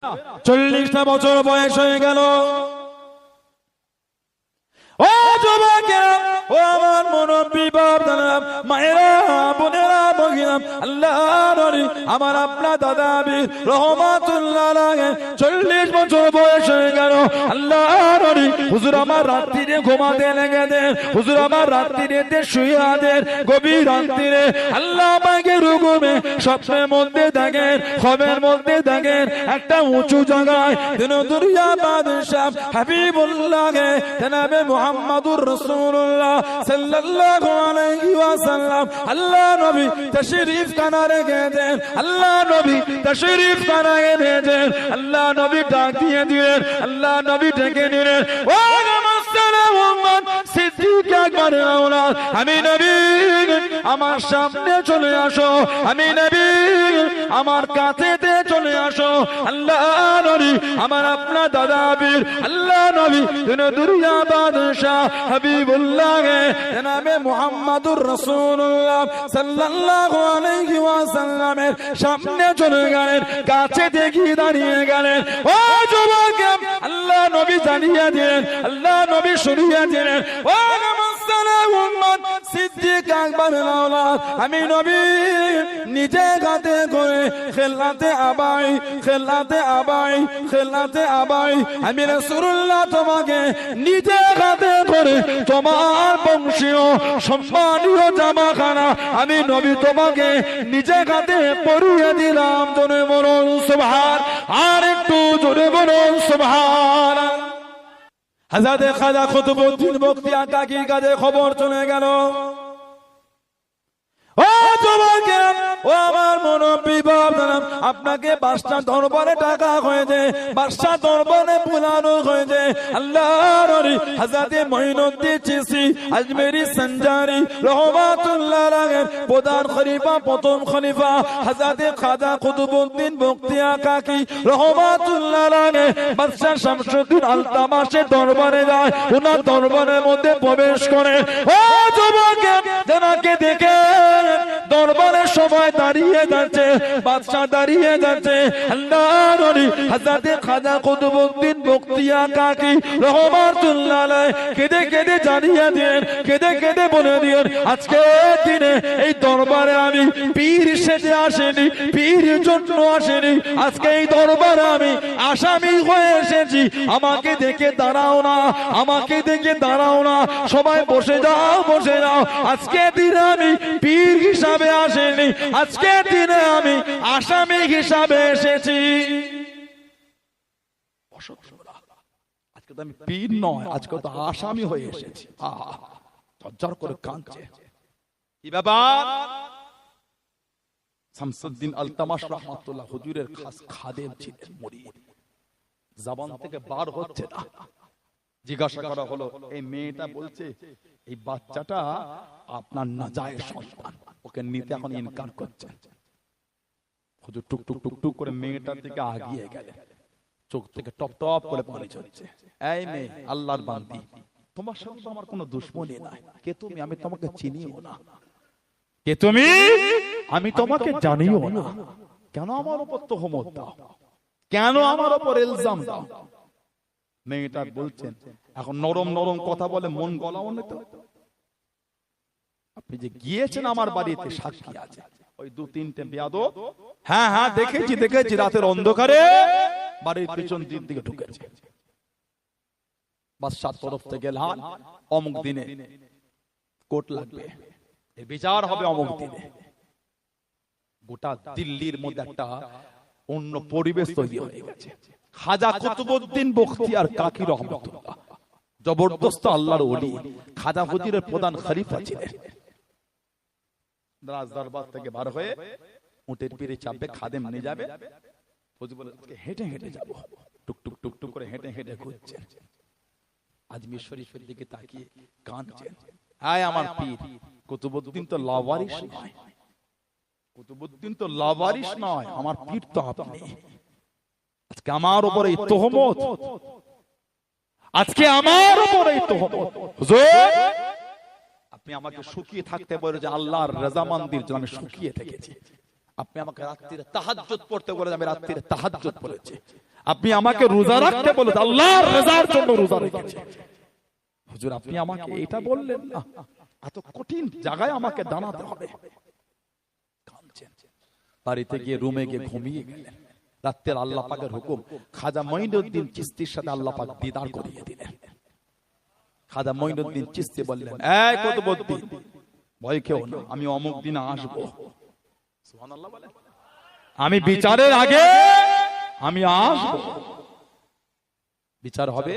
40টা বছর বয়স হয়ে গেল। ও যুবকেরা, ও আমার মুরব্বী বাপদাদা, মায়েরা, বোনেরা, ভগিনা, আল্লাহর ওলি আমার আপনার দাদা আবির রহমাতুল্লাহ আলাইহি 40 বছর বয়স হয়ে গেল। আল্লাহর ওলি হুজুর আমার রাত্রিরে ঘুমাতে লেগে দেন, হুজুর আমার রাত্রিরে শুয়ে দেন, গভীর রাত্রিরে আল্লাহ আমাকে রুকুমে স্বপ্নের মধ্যে দেখেন, খবের মধ্যে দেখেন একটা উঁচু জায়গায় দুনিয়া বাদশাহ হাবিবুল্লাহকে জনাবে মুহাম্মদুর রাসূলুল্লাহ সাল্লাল্লাহু আলাইহি ওয়াসাল্লাম আল্লাহ নবী তাশরীফ খানা রেখে দেন, আল্লাহ নবী তাশরীফ খানা রেখে দেন। আল্লাহ নবী ডাক দিয়ে দিলেন, আল্লাহ নবী ডেকে নিলেন, ও মুহাম্মদ সিদ্দিক আকবর আওলাদ, আমি নবী আমার সামনে চলে আসো, আমি নবী আমার কাছেতে চলে আসো। আল্লাহ নবী আমার আপনার দাদা আবির আল্লাহ নবী দুনিয়া বাদশাহ হাবিবুল্লাহ জনাবে মুহাম্মদুর রাসূলুল্লাহ সাল্লাল্লাহু আলাইহি ওয়াসাল্লামের সামনে চলে গেলেন, কাছে দেখি দাঁড়িয়ে গেলেন। ও যুবক, আল্লাহ নবী জানিয়ে দিলেন, আল্লাহ নবী শুনিয়ে দিলেন, ও মুহাম্মদ সিদ্দিক আকবর আওলাদ, আমি নবী নিজে হাতে করে খেলাতে আবাই, খেলাতে আবাই, খেলাতে আবাই, আমি রাসূলুল্লাহ তোমাকে নিজে হাতে করে তোমার বংশীয় সম্মানীয় জামাখানা আমি নবী তোমাকে নিজে হাতে পরিয়ে দিলাম। জোরে বলুন সুবহান, আর একটু জোরে বলুন সুবহান। হযরত খাজা কুতুবউদ্দিন বখতিয়ার কাকির কাছে খবর চলে গেল। ও যুবকেরা, ও আমার মুরব্বী বাপদাদা, আপনাকে বাদশাহ দরবারে টাকা হয়েছে, বাদশাহ দরবারে পুরানো হয়েছে। আল্লাহর ওলি হযরত মঈনুদ্দিন চিশতি আজমেরি সঞ্জারি রহমাতুল্লাহ আলাইহি প্রধান খলিফা, প্রথম খলিফা হযরত খাজা কুতুবউদ্দিন বখতিয়ার কাকি রহমাতুল্লাহ আলাইহি বাদশাহ শামসুদ্দিন আলতামাশের দরবারে যায়, ওনার দরবারের মধ্যে প্রবেশ করে। ও যুবকেরা, যাকে দেখে দরবারে সবাই দাঁড়িয়ে যাচ্ছে, বাদশা দাঁড়িয়ে যাচ্ছে। আল্লাহর ওলি হযরত খাজা কুতুবউদ্দিন বখতিয়ার কাকি রহমাতুল্লাহ আলাইহি কেঁদে কেঁদে জানিয়ে দেন, কেঁদে কেঁদে বলে দেন, আজকে দিনে এই দরবারে আমি পীর সেজে আসেনি, পীর জন্য আসেনি, আজকে এই দরবারে আমি আসামি হয়ে এসেছি। আমাকে দেখে দাঁড়াও না, আমাকে দেখে দাঁড়াও না, সবাই বসে যাও, বসে যাও। আজকে দিনে আমি পীর হিসাবে আসেনি, আজকে দিনে আমি আসামি হিসাবে এসেছি। আজকে তো আমি পীর নয়, আজকে তো আসামি হয়ে এসেছি। ঝরঝর করে কাঁদছে। কি ব্যাপার? শামসুদ্দিন আলতামাশ রাহমাতুল্লাহ হুজুরের খাস খাদেম ছিলেন, মুরিদ। জবান থেকে বার হচ্ছে না। জিজ্ঞাসা করা হলো, এই মেয়েটা বলছে এই বাচ্চাটা আপনার নাজায়েজ সন্তান, ওকে নিতে এখন ইনকার করছেন। হুজুর টুক টুক টুক টুক করে মেয়েটার দিকে আগিয়ে গেলেন, চোখ থেকে টপ টপ করে পানি ঝরছে। এই মেয়ে, আল্লাহর বান্দি, তোমার সাথে আমার কোনো দুশমনী নাই। কে তুমি? আমি তোমাকে চিনিও না। কে তুমি? আমি তোমাকে জানিও না। কেন আমার উপর তোহমত দাও? কেন আমার উপর ইলজাম দাও? মেয়েটা বলছেন, এখন নরম নরম কথা বলে মন গলাও না তো। আপনি যে গিয়েছেন আমার বাড়িতে, সাক্ষী আছে, ওই 2-3টে বেয়াদব, হ্যাঁ হ্যাঁ দেখেছি দেখেছি, রাতের অন্ধকারে বাড়ির পিছন দিকে ঢুকেছে। বাদশার তরফ থেকে এলান, অমুক দিনে কোর্ট লাগবে, এর বিচার হবে অমুক দিনে। গোটা দিল্লির মধ্যে একটা অন্য পরিবেশ তৈরি হয়ে গেছে। খাজা কুতুবউদ্দিন বখতিয়ার কাকি রহমাতুল্লাহ জবরদস্ত আল্লাহর ওলি, খাজা হুজুরের প্রধান খলিফা ছিলেন। রাজ দরবার থেকে বার হয়ে উটের পিঠে চাপবে, খাদেম নিয়ে যাবে। হুজুর বলে, হেঁটে হেঁটে যাব। টুক টুক টুক টুক করে হেঁটে হেঁটে ঘুরছেন। আজমির শরীফের দিকে তাকিয়ে কাঁদছেন। আয় আমার পীর, কুতুবউদ্দিন তো লাওয়ারিস নয়, কুতুবউদ্দিন তো লাওয়ারিস নয়, আমার পীর তো আপনি। আজকে আমার উপর এই তোহমত, আজকে আমার উপর এই তোহমত। হুজুর, আপনি আমাকে শুকিয়ে থাকতে বলে যে আল্লাহর রাজামন্দির জন্য আমি শুকিয়ে থেকেছি। আপনি আমাকে রাত্রিরে তাহাজ্জুদ পড়তে বলে, আমি রাত্রিরে তাহাজ্জুদ পড়েছি। আপনি আমাকে রোজা রাখতে বলে, আল্লাহর রাজার জন্য রোজা রেখেছি। হুজুর আপনি আমাকে এটা বললেন না, এত কঠিন জায়গায় আমাকে দাঁড়াতে হবে। কাঁদছেন, বাড়িতে গিয়ে রুমে গিয়ে ঘুমিয়ে গেলেন। রাত্রের আল্লাহ পাকের হুকুম, খাজা মঈনুদ্দিন চিশতির সাথে আল্লাহ পাক দিদার করিয়ে দিলেন। খাজা মঈনুদ্দিন চিশতি বললেন, এই কুতুবউদ্দিন, ভয় খেও না, আমি অমুক দিন আসবো। সুবহানাল্লাহ বলেন। আমি বিচারের আগে আমি আসবো, বিচার হবে।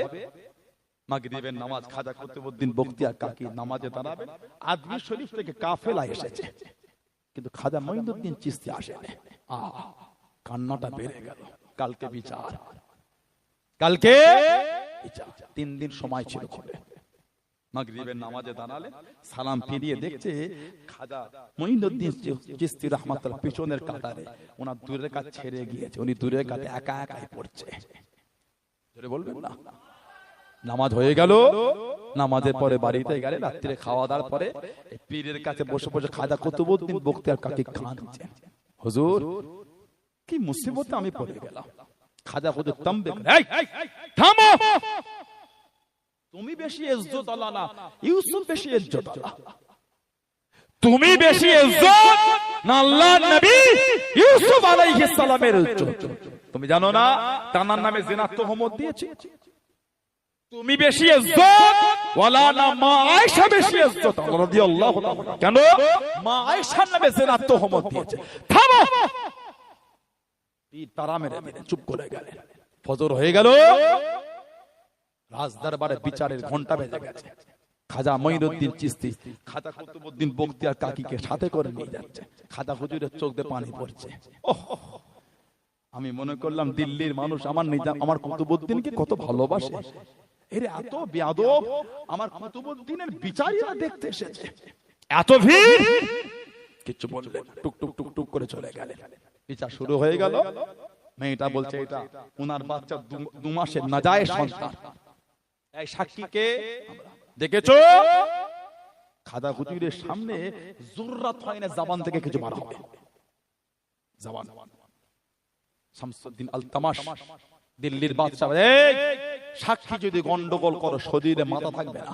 মাগরিবের নামাজ, খাজা কুতুবউদ্দিন বখতিয়ার কাকি নামাজে দাঁড়াবেন। আজমির শরীফ থেকে কাফেলা এসেছে, কিন্তু খাজা মঈনুদ্দিন চিশতি আসেনি। কান্নাটা বেড়ে গেল। কালকে বিচার, কালকে বিচার। 3 দিন সময় ছিল ঘরে। মাগরিবের নামাজে দাঁড়ালে, সালাম ফিরিয়ে দেখছে খাজা মঈনুদ্দিন চিশতি রাহমাতুল্লাহ পিছনের কাতারে, ওনার দূরের কাজ ছেড়ে গিয়েছে, উনি দূরের কাছে একা একাই পড়ছে। জোরে বলবেন না। নামাজ হয়ে গেল, নামাজের পরে বাড়িতে গেলে, রাত্রে খাওয়া দাওয়ার পরে পীরের কাছে বসে বসে খাজা কুতুবউদ্দিন বখতিয়ার কাকি কাঁদছেন, হুজুর কি মুসিবতে আমি পড়ে গেলাম। খাজা হুজুর তাম্বে, থামো, তুমি বেশি ইজ্জত আলা না, ইউসুফ বেশি ইজ্জত আলা। তুমি বেশি ইজ্জত না আল্লাহর নবী ইউসুফ আলাইহিস সালামের ইজ্জত। তুমি জানো না তার নামে জিনার তোহমত দিয়েছে? তুমি বেশি ইজ্জত ওয়ালা না মা আয়েশা বেশি ইজ্জত রাদিয়াল্লাহু তাআলা। কেন? মা আয়েশার নামে জিনার তোহমত দিয়েছে। থামো, পীর তারা মেরে দিলেন, চুপ করে গেলেন। ফজর হয়ে গেল, রাজদরবারে বিচারের ঘন্টা বেজে গেছে। খাজা মঈনুদ্দিন চিশতি খাজা কুতুবউদ্দিন বখতিয়ার কাকিকে সাথে করে নিয়ে যাচ্ছে। খাজা হুজুরের চোখ দিয়ে পানি পড়ছে। আমি মনে করলাম দিল্লির মানুষ আমার কুতুবউদ্দিনকে কত ভালোবাসে, এর এত বেয়াদব আমার কুতুবউদ্দিনের বিচারীরা দেখতে এসেছে, এত ভিড়। কিছু বললেন, টুক টুক টুক টুক করে চলে গেলেন। বিচার শুরু হয়ে গেল। মেয়েটা বলছে এটা উনার বাচ্চা 2 মাসের নাজায়েজ সন্তান। এই সাক্ষীকে দেখেছো? খাজা হুজুরের সামনে জুররাত হয় না জবান থেকে কিছু বার হবে। জবান শামসুদ্দিন আলতামাশ দিল্লির বাদশা, এই সাক্ষী যদি গন্ডগোল করো শরীরে মাথা থাকবে না।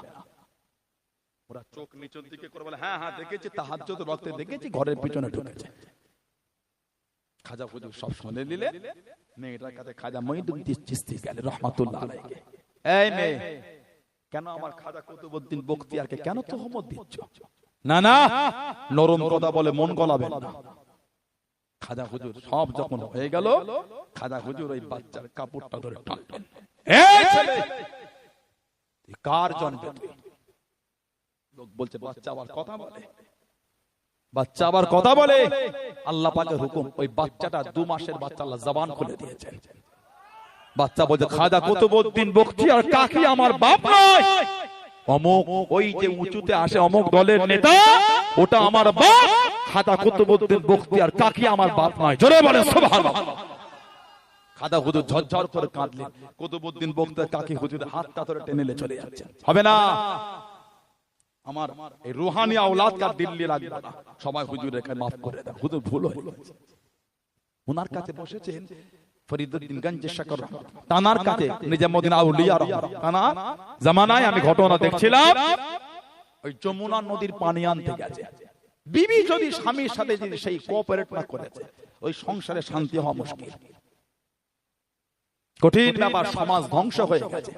ওরা চোখ নিচের দিকে করে বলে, হ্যাঁ হ্যাঁ দেখেছি, তাহাজ্জুদ রক্তে দেখেছি, ঘরের পিছনে ঢুকেছে। খাজা হুজুর সব শুনে নিলেন। মেয়েটার কাছে খাজা মঈনুদ্দিন চিশতি গেলেন রাহমাতুল্লাহ আলাইহি। এই মেয়ে, কেন আমার খাজা কুতুবউদ্দিন বখতিয়ারকে কেন তোহমত দিচ্ছ? না না, নরম কথা বলে মন গলাবেন না। খাজা হুজুর সব যখন হয়ে গেল, খাজা হুজুর ওই বাচ্চার কাপড়টা ধরে টানলেন। এই ছেলে, তুই কার জন্মে? লোক বলছে বাচ্চা আবার কথা বলে, বাচ্চা আবার কথা বলে। আল্লাহ পাকের হুকুম, ওই বাচ্চাটা 2 মাসের বাচ্চা, আল্লাহ জবান খুলে দিয়েছেন। বাচ্চা বলছে খাজা কুতুবউদ্দিন বখতিয়ার কাকি আমার বাপ নয়, অমুক ওই যে উঁচুতে আসে অমুক দলের নেতা, ওটা আমার বাপ। খাজা কুতুবউদ্দিন বখতিয়ার কাকি আমার বাপ নয়। জোরে বলেন সুবহানাল্লাহ। খাজা হুজুর ঝরঝর করে কাঁদলেন। কুতুবউদ্দিন বখতিয়ার কাকি হুজুরের হাতটা ধরে টেনে চলে যাচ্ছে। হবে না, আমার এই রুহানি আওলাদ কা দিল্লি লাগবে না, সবাই হুজুরের কাছে মাফ করে দাও, হুজুর ভুল হয়ে গেছে। ওনার কাছে বসেছেন ফরিদউদ্দিন গঞ্জে শাকর তানার কাছে নিজামউদ্দিন আউলিয়া তানা জামানায় আমি ঘটনা দেখছিলাম। ওই যমুনা নদীর পানি আনতে গেছে। বিবি যদি স্বামীর সাথে যদি সেই কোঅপারেট না করেছে, ওই সংসারে শান্তি হওয়া মুশকিল, কঠিন ব্যাপার। সমাজ ধ্বংস হয়ে গেছে।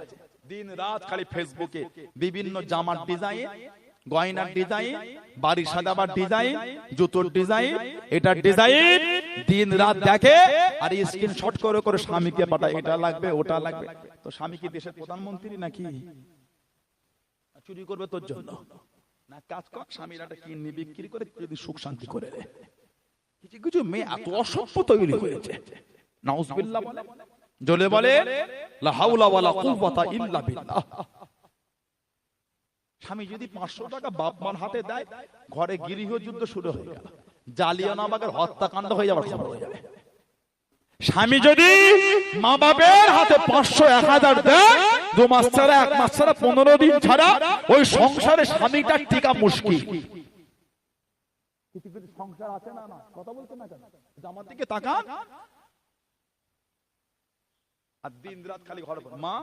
দিন রাত খালি ফেসবুকে বিভিন্ন জামার ডিজাইন, গয়নার ডিজাইন, বাড়ি সাজাবার ডিজাইন, জুতোর ডিজাইন, এটার ডিজাইন দিন রাত দেখে আর স্ক্রিনশট করে করে স্বামীকে পাঠায়, এটা লাগবে ওটা লাগবে। তো স্বামী কি দেশের প্রধানমন্ত্রী নাকি? চুরি করবে তোর জন্য না, কাজ কর, স্বামীর একটা কিডনি বিক্রি করে যদি সুখ শান্তি করে দেয়। কিছু কিছু মেয়ে এত অসভ্য তৈরি হয়েছে, নাউজুবিল্লাহ বলে, জলে বলে লা হাওলা ওয়ালা কুওয়াতা ইল্লা বিল্লাহ। স্বামী যদি 500 টাকা বাপ মার হাতে দেয়, ঘরে গৃহযুদ্ধ শুরু হয়ে গেল, জালিয়ানওয়ালাবাগের হত্যাকাণ্ড হয়ে যাবার খবর হয়ে যাবে। স্বামী যদি মা বাপের হাতে 500 1000 দেয়, 2 মাস ছাড়া 1 মাস ছাড়া 15 দিন ছাড়া ওই সংসারে স্বামীটা টিকা মুশকিল। কিছু কিছু সংসার আছে না, কথা বলতে না কেন? আমার দিকে তাকান। আর দিন রাত খালি ঘরে মা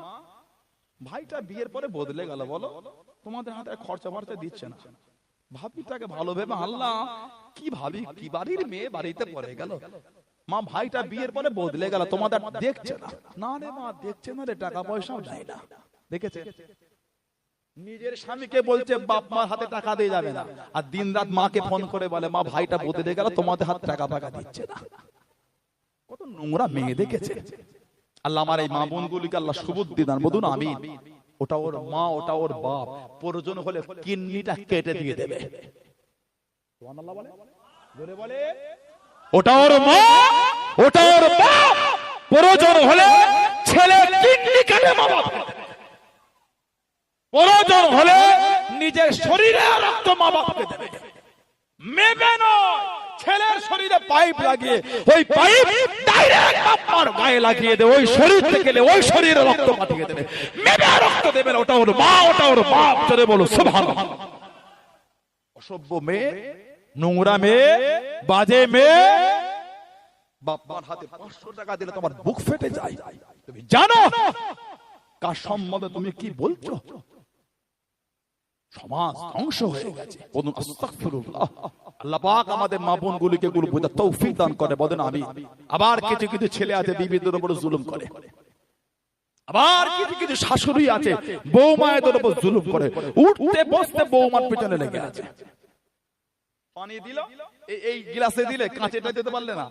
ভাইটা বিয়ের পরে বদলে গেল, বলো তোমাদের হাতে খরচা ফরচা দিচ্ছে না, ভাবিটাকে ভালো ভেবে আল্লাহ কি ভাবি কি বাড়ির মেয়ে বাড়িতে পড়ে গেল, মা ভাইটা বিয়ের পরে বদলে গেল, তোমাদের দেখছে না। না রে মা দেখছে না রে, টাকা পয়সাও দেয় না। দেখেছে নিজের স্বামীকে বলছে বাপ মার হাতে টাকা দিয়ে যাবে না, আর দিন রাত মাকে ফোন করে বলে মা ভাইটা বদলে গেল, তোমাদের হাতে টাকা টাকা দিচ্ছে না। কত নোংরা মেয়ে দেখেছে। আল্লাহ আমার এই মা বোনগুলিকে আল্লাহ সুবুদ্ধি দান, বলুন আমিন। ওটা ওর মা, ওটা ওর বাপ, প্রয়োজন হলে কিডনিটা কেটে দিয়ে দেবে। সুবহানাল্লাহ বলে, জোরে বলে। ওটা ওর মা, ওটা ওর বাপ, প্রয়োজন হলে ছেলে কিডনি কেটে মা বাপ, প্রয়োজন হলে নিজের শরীরে রক্ত মা বাপকে দেবে। মেয়ে নয়, ছেলের শরীরে পাইপ লাগিয়ে ওই পাইপ ডাইরেক্ট বাবার গায়ে লাগিয়ে দেবে, ওই শরীর থেকে ওই শরীরে রক্ত পাঠিয়ে দেবে। মেয়ে রক্ত দেবে না, ওটা ওর মা, ওটা ওর বাপ। চলে বলো সুবহানাল্লাহ। অসভ্য মেয়ে, নোংরা মেয়ে, বাজে মেয়ে, বাবার হাতে 500 টাকা দিলে তোমার বুক ফেটে যায়। তুমি জানো কার সম্বন্ধে তুমি কি বলছো? সমাজ ধ্বংস হয়ে গেছে। বলুন আস্তাগফিরুল্লাহ। আল্লাহ পাক আমাদের মা বোনগুলিকে গুলো বোঝার তৌফিক দান করে, বলেন আমিন। আবার কিছু কিছু ছেলে আছে বিবিদের উপর জুলুম করে, আবার কিছু কিছু শাশুড়ি আছে বৌমায়েদের উপর জুলুম করে, উঠতে বসতে বৌমার পেছনে লেগে আছে। পানি দিল এই গ্লাসে দিলে কাঁচেরটা দিতে পারলে না,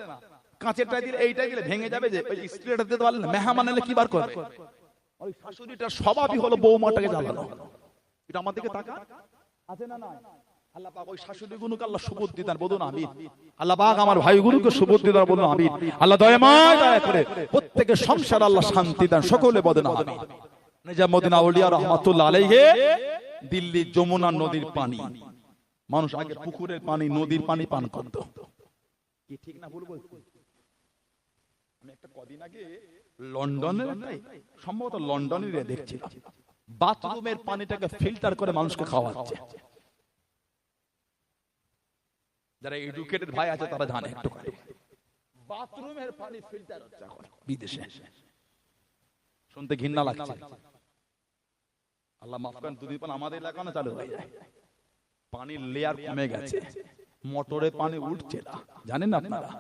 কাঁচেরটা দিলে এইটা দিলে ভেঙে যাবে, যে ওই স্টিলটা দিতে পারলে না, মেহমান এলে কি বার করে? ওই শাশুড়িটার স্বভাবই হলো বৌমাটাকে জ্বালানো। এটা আমার দিকে তাকান, আছে না না? আল্লাহ পাক ওই শাশুড়িগুলোকে আল্লাহ সুবুদ্ধি দান, বলুন আমিন। আল্লাহ পাক আমার ভাইগুলোকে সুবুদ্ধি দান, বলুন আমিন। আল্লাহ দয়া করে প্রত্যেকের সংসার আল্লাহ শান্তি দান, সকলে বলেন আমিন। নিজামউদ্দিন আউলিয়া রাহমাতুল্লাহ আলাইহি দিল্লি যমুনা নদীর পানি, মানুষ আগে পুকুরের পানি নদীর পানি পান করত, কি ঠিক না ভুল বলছি? আমি একটা কদিন আগে লন্ডনের সম্ভবত লন্ডনে দেখছিলাম, বাথরুমের পানিটাকে ফিল্টার করে মানুষকে খাওয়াচ্ছে। যারা এডুকেটেড ভাই আছে তারা জানে একটু, বাথরুমের পানি ফিল্টার হচ্ছে এখন বিদেশে। শুনতে ঘৃণা লাগছে। আল্লাহ মাফ করেন, দুদিন পর আমাদের এলাকা না চালু হয়ে যায়, পানির লেয়ার কমে গেছে, মোটরে পানি উঠছে না, জানেন না আপনারা?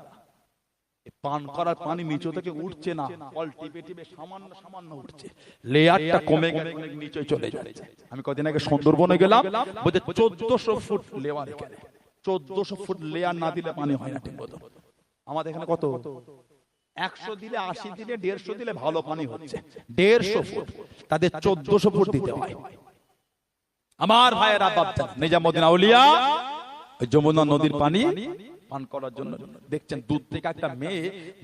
পান করার পানি নিচে থেকে উঠছে না, কল টিপে টিপে সামান্য সামান্য উঠছে, লেয়ারটা কমে গেলে অনেক নিচে চলে যাচ্ছে। আমি কদিন আগে সুন্দরবনে গেলাম, বলতে 1400 ফুট লেয়ার, এখানে 1400 ফুট লেয়ার না দিলে পানি হয় না ঠিক মতো। আমাদের এখানে কত? 100 দিলে 80 দিলে 150 দিলে ভালো পানি হচ্ছে, 150 ফুট, তাদের 1400 ফুট দিতে হয়। আমার ভাইয়েরা বাপজান, নিজামউদ্দিন আউলিয়া যমুনা নদীর পানি পান করার জন্য দেখছেন দূর থেকে একটা মেয়ে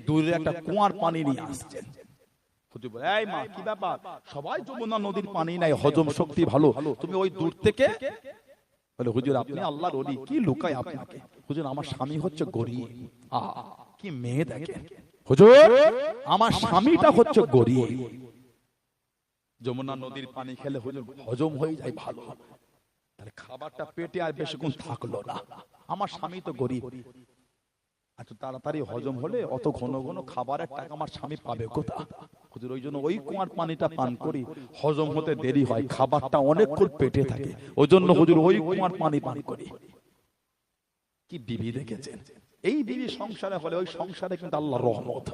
দূরে একটা কুয়ার পানি নিয়ে আসছেন। হুজুর বলে, এই মা কি ব্যাপার? সবাই যমুনা নদীর পানি নাই, হজম শক্তি ভালো, তুমি ওই দূর থেকে? বলে হুজুর আপনি আল্লাহর ওলি, কি লুকায় আপনাকে? হুজুর আমার স্বামী হচ্ছে গরিব। কি মেয়ে দেখেন হুজুর, আমার স্বামীটা হচ্ছে গরিব, যমুনা নদীর পানি খেলে হুজুর হজম হয়ে যায় ভালো, তাহলে খাবারটা পেটে আর বেশিক্ষণ থাকলো না, আমার স্বামী তো গরিব, এত তাড়াতাড়ি হজম হলে অত ঘন ঘন খাবারের টাকা আমার স্বামী পাবে কোথা? হুজুর ওই জন্য ওই কুয়ার পানিটা পান করি, হজম হতে দেরি হয়, খাবারটা অনেকক্ষণ পেটে থাকে, ওই জন্য হুজুর ওই কুয়ার পানি পান করি। কি বিবি দেখেছেন? এই বিবি সংসারে হলে ওই সংসারে কিন্তু আল্লাহর রহমত।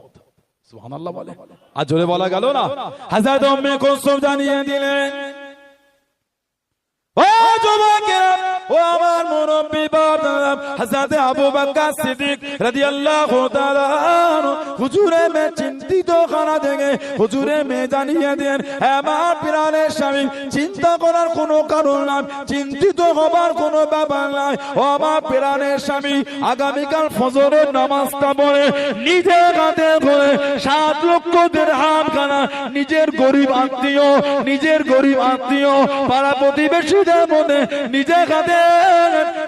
সুবহানাল্লাহ বলে, আর জোরে বলা গেল না? হযরত উম্মে কুলসুম জানিয়ে দিলেন, ও যুবকেরা, ও আমার মুরব্বি বাবা হযরত আবু বকর সিদ্দিক রাদিয়াল্লাহু তাআলা হুজুরে মে চিন্তিত খানা দেখে হুজুরে মে জানিয়ে দেন, আমার প্রাণের স্বামী চিন্তা করার কোনো কারণ নাই, চিন্তিত হবার কোনো ব্যাপার নাই। ও আমার প্রাণের স্বামী আগামীকাল ফজরের নামাজটা পড়ে নিজের হাতে করে 7 লক্ষ দিরহাম খানা নিজের গরিব আত্মীয় পাড়া প্রতিবেশীদের মধ্যে নিজের হাতে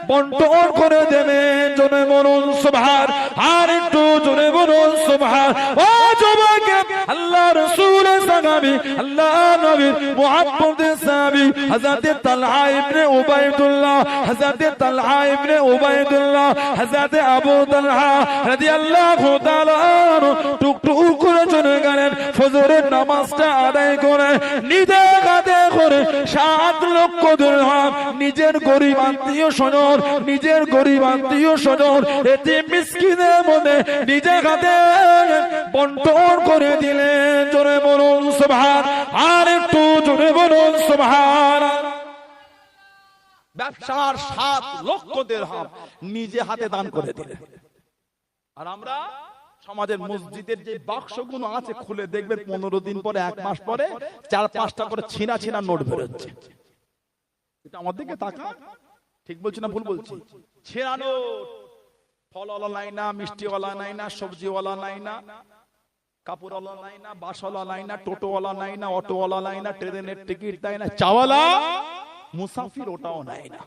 বন্টন করে দেবেন। জোরে বলুন সুবহান, আর একটু জোরে বলুন সুবহান। ও যুবক, আল্লাহ রাসূল সাহাবী আল্লাহ নবীর মুহাব্বতের সাহাবী হযরত তালহা ইবনে উবাইদুল্লাহ, হযরত তালহা ইবনে উবাইদুল্লাহ, হযরত আবু তালহা রাদিয়াল্লাহু তাআলা টুকটুক করে চলে গেলেন। ফজরের নামাজটা আদায় করে নিজে হাতে করে 7 লক্ষ দিরহাম নিজের গরিব আত্মীয় স্বজন, নিজের গরিব আত্মীয় স্বজন এতিম মিসকিনের মধ্যে নিজে হাতে বন্টন করে দিলেন। জোরে বলুন সুবহান, আর একটু জোরে বলুন সুবহান। ব্যবসার 7 লক্ষ দিরহাম নিজে হাতে দান করে দিলেন। আর আমরা সমাজের মসজিদের যে বাক্সগুলো আছে খুলে দেখবেন 15 দিন পরে 1 মাস পরে 4-5টা করে ছিনা ছিনা নোট বেরোচ্ছে। এটা আমার দিকে তাকা, ঠিক বলছি না ভুল বলছি? ছিনা নোট, ফলওয়ালা নাই না, মিষ্টিওয়ালা নাই না, সবজিওয়ালা নাই না, কাপড়ওয়ালা নাই না, বাসওয়ালা নাই না, টোটোওয়ালা নাই না, অটোওয়ালা নাই না, ট্রেনের টিকিট দেয় না, চাওয়ালা মুসাফির ওটাও নাই না।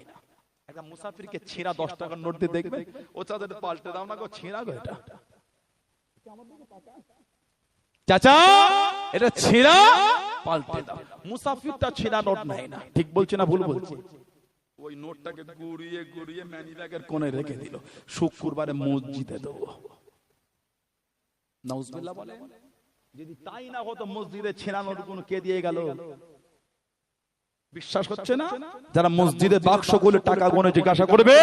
একটা মুসাফিরকে ছিঁড়া 10 টাকার নোট দিয়ে দেখবে, ও চাঁদের পাল্টে দাও না গো, ছিঁড়া গো এটা। চাচা এটা ছিঁড়া পাল্টে দাও। মুসাফিরটা ছিঁড়া নোট নাই না, ঠিক বলছি না ভুল বলছি? ওই নোটটাকে গুড়িয়ে গুড়িয়ে ম্যানি ব্যাগের কোণে রেখে দিল, শুক্রবারে মসজিদে দেবো। নাউজুবিল্লাহ বলে। যদি তাই না হতো মসজিদে ছিঁড়া নোট গুলো কে দিয়ে গেল? বিশ্বাস হচ্ছে না? যারা মসজিদে বাক্সগুলো টাকা গুনে জিজ্ঞাসা করবে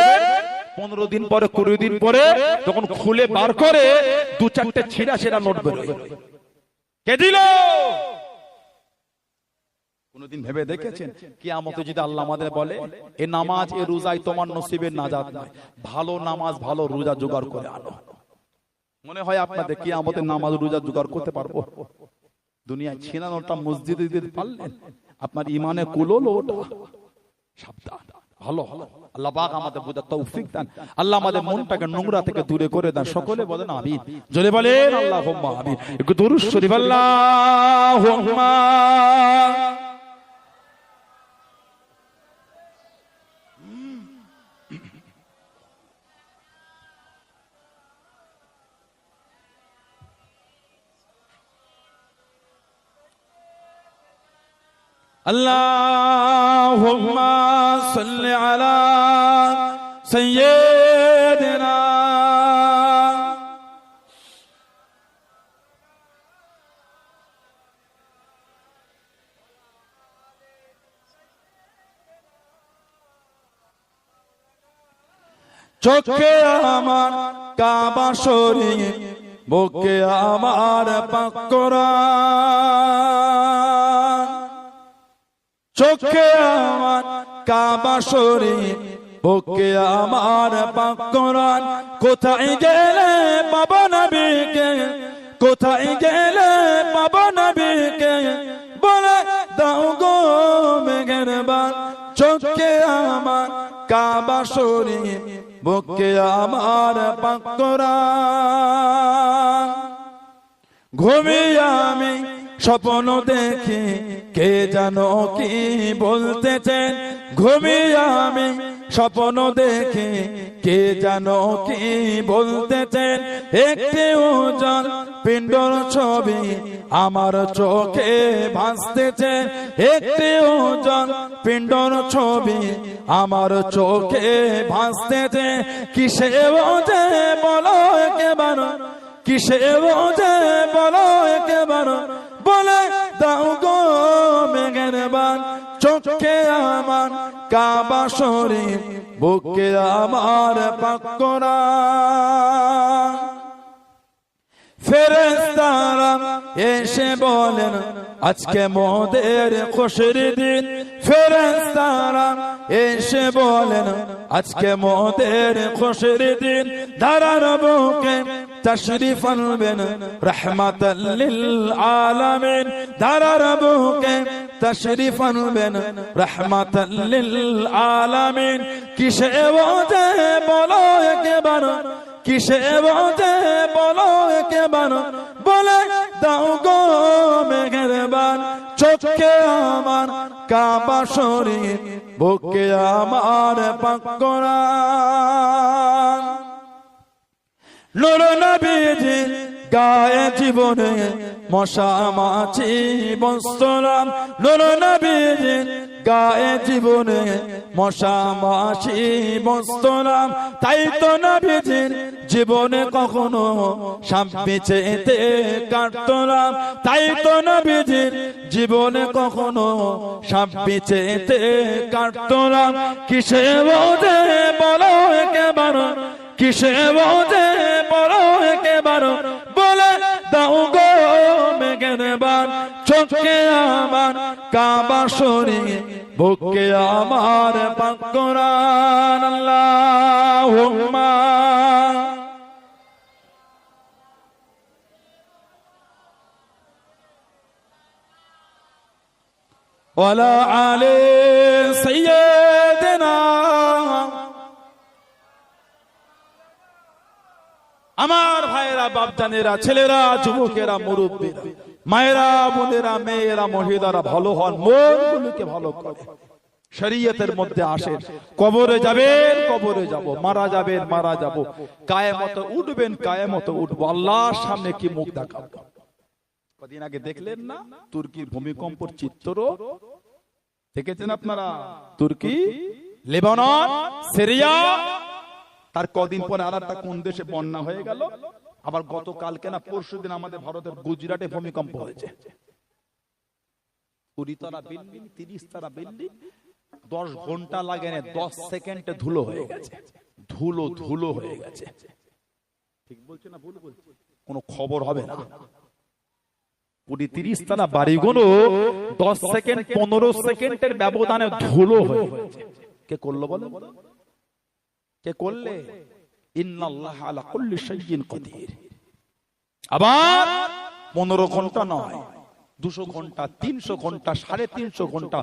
15 দিন পরে 20 দিন পরে যখন খুলে বার করে 2-4টে ছিঁড়া ছিঁড়া নোট বেরোয়। কে দিল? কোনদিন ভেবে দেখেছেন কিয়ামতে যদি আল্লাহ আমাদের বলে এ নামাজ এ রোজাই তোমার নসিবের নাজাত নয়, ভালো নামাজ ভালো রোজা জোগাড় করে আনো? মনে হয় আপনাদের কিয়ামতে নামাজ রোজা জোগাড় করতে পারবো? দুনিয়ায় ছিঁড়া নোটটা মসজিদে দিতে পারলেন, আপনার ইমানে কুলোলো ওটা। সাবধান, ভালো হলো। আল্লাহ পাক আমাদের বুঝার তৌফিক দেন। আল্লাহ আমাদের মনটাকে নোংরা থেকে দূরে করে দেন। সকলে বলেন আমিন। জোরে বলেন আল্লাহুম্মা আমিন। একটু দুরূদ শরীফ আল্লাহুম্মা। আল্লাহুম্মা সাল্লি আলা সাইয়্যিদিনা চোখে আমার কাবা শরীফ, বুকে আমার পাক কোরআন। চোখে আমার কাবা শরীফ, বুকে আমার পাক কোরআন। কোথায় গেলে পাবো নবীকে, কোথায় গেলে পাবো নবীকে, বলে দাও গো মেহেরবান। চোখে আমার কাবা শরীফ, বুকে আমার পাক কোরআন। ঘুমিয়ে আমি স্বপ্ন দেখি কে জানো কি বলতেছেন। ঘুমিয়ে আমি স্বপ্ন দেখি কে জানো কি বলতেছেন। একটি উজ্জ্বল পিণ্ডর ছবি আমার চোখে ভাসতেছে। একটি উজ্জ্বল পিণ্ডর ছবি আমার চোখে ভাসতেছে। কিসে বোঝে বলো একেবারে, কিসে বোঝে বলো একেবারে, বলে দাও গো মেহেরবান। চোখে আমার কাবা শরীফ, বুকে আমার পাক কোরআন। ফেরেশতারা এসে বলেন আজকে মোদের খুশির দিন। ফেরেশতারা এসে বলেন আজকে মোদের খুশির দিন। ধারার বুকে তশরিফ আনবেন রহমাতাল লিল আলামিন। ধারার বুকে তশরিফ আনবেন রহমাতাল লিল আলামিন। কিসে বোঝে বলো একেবারে, কিসে বোঝে বলো একেবারে, বলে দাও গো মেহেরবান। চোখে আমার কাবা শরীফ, বুকে আমার পাক কোরআন। নূর নবীজি গায়ে জীবনে মশা মাছি বস্তলাম নূর নবীজির গায়ে জীবনে মশা মাছি বস্তলাম তাই তো নবীজির জীবনে কখনো সাপ বিছেতে কাটতলাম তাই তো নবীজির জীবনে কখনো সাপ বিছেতে কাটতলাম কিসে বোঝে বলো একেবারে কিসে বোঝে বলো একেবারে বলে দাও গো মেঘেরবার চোখে আমার কাবা শরীর বুকে আমার পাক কোরআন আল্লাহুম্মা ওয়ালা আলে সাইয়্যিদিনা আমার ভাইয়েরা বাপজানেরা ছেলেরা যুবকেরা মুরব্বীরা মায়েরা বোনেরা মেয়েরা মহিলারা ভালো হন মনগুলোকে ভালো করে শরীয়তের মধ্যে আসেন কবরে যাবেন কবরে যাব মারা যাবেন মারা যাব কিয়ামত উঠবেন কিয়ামত উঠবো আল্লাহর সামনে কি মুখ দেখাবো কদিন আগে দেখলেন না তুর্কির ভূমিকম্পর চিত্র দেখেছেন আপনারা তুর্কি লেবানন সিরিয়া তার কদিন পরে আরেকটা কোন দেশে বন্যা হয়ে গেল আবার গতকালকে না পরশুদিন আমাদের ভারতের গুজরাটে ভূমিকম্প হয়েছে 20 তলা বিল্ডিং 30 তলা বিল্ডিং 10 ঘন্টা লাগে না 10 সেকেন্ডে ধুলো হয়ে গেছে ধুলো ধুলো হয়ে গেছে ঠিক বলছে না ভুল বলছে কোনো খবর হবে না 30 তলা বাড়িগুলো 10 সেকেন্ড 15 সেকেন্ডের ব্যবধানে ধুলো হয়ে গেছে কে করলো বলো কে করলে ইন্নাল্লাহা আলা কুল্লি শাইইন কাদির আবার 15 ঘন্টা নয় 200 ঘন্টা 300 ঘন্টা 350 ঘন্টা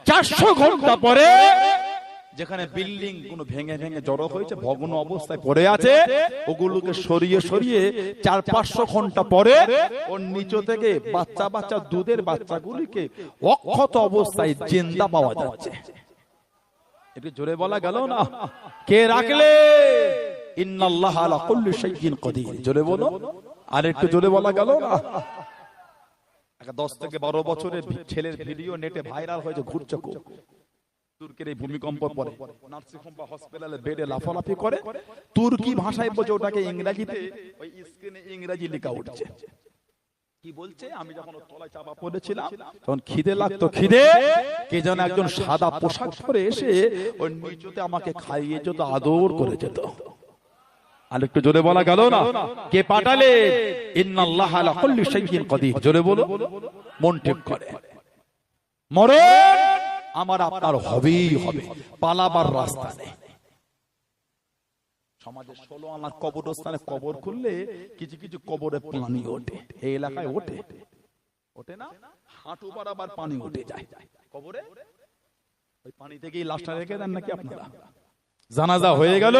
400 ঘন্টা পরে যেখানে বিল্ডিং গুলো ভেঙে ভেঙে জড়ো হয়েছে ভগ্ন অবস্থায় পড়ে আছে ওগুলোকে সরিয়ে সরিয়ে 400-500 ঘন্টা পরে ওর নিচে থেকে বাচ্চা বাচ্চা দুধের বাচ্চাগুলিকে অক্ষত অবস্থায় জিন্দা পাওয়া যাচ্ছে একটু জোরে বলা গেল না কে রাখলে ইন্নাল্লাহা আলা কুল্লি শাইইন কাদির জোরে বলো আর একটু জোরে বলা গেল না 10 থেকে 12 বছরের ছেলের ভিডিও নেটে ভাইরাল হয়েছে ঘুরছে তুর্কির এই ভূমিকম্প পরে নার্সিংহোম বা হসপিটালে বেডে লাফালাফি করে তুর্কি ভাষায় বলছে ওটাকে ইংরেজিতে ওই স্ক্রিনে ইংরেজি লেখা উঠছে কি বলছে আমি যখন তলায় চাপা পড়েছিলাম তখন খিদে লাগতো খিদে কে যেন একজন সাদা পোশাক পরে এসে ওই নিচুতে আমাকে খাইয়ে যেত আদর করে যেত আর একটু জোরে বলা গেল না কে পাঠালে ইন্নাল্লাহা আলা কুল্লি শাইইন কাদির জোরে বলো মন ঠিক করে মরণ আমার আপনার হবেই হবে পালাবার রাস্তা নেই সমাজে 16 আনার কবরস্থানে কবর খুললে কিছু কিছু কবরে পানি ওঠে এই এলাকায় ওঠে ওঠে না হাঁটু বরাবর পানি উঠে যায় কবরে ওই পানি থেকেই লাশটা রেখে দেন নাকি আপনারা জানাজা হয়ে গেল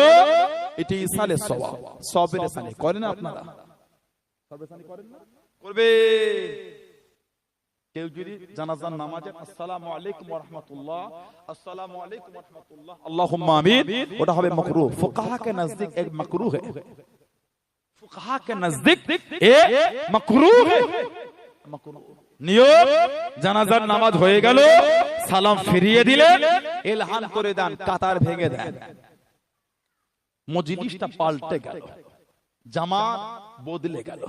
এটি ইসালে সওয়াব সবের সানে করেন আপনারা সবের সানে করেন না করবে কেউ যদি জানাজার নামাজে আসসালামু আলাইকুম ওয়া রাহমাতুল্লাহ আসসালামু আলাইকুম ওয়া রাহমাতুল্লাহ আল্লাহুম্মা আমিন ওটা হবে মাকরুহ ফুকাহা के नजदीक एक मकरूह है ফুকাহা के नजदीक एक मकरूह है मकरूह নিয়ত জানাজার নামাজ হয়ে গেল সালাম ফিরিয়ে দিলেন ইলহাম করে দেন কাতার ভেঙে দেন মজলিসটা পাল্টে গেল জামাত বদলে গেল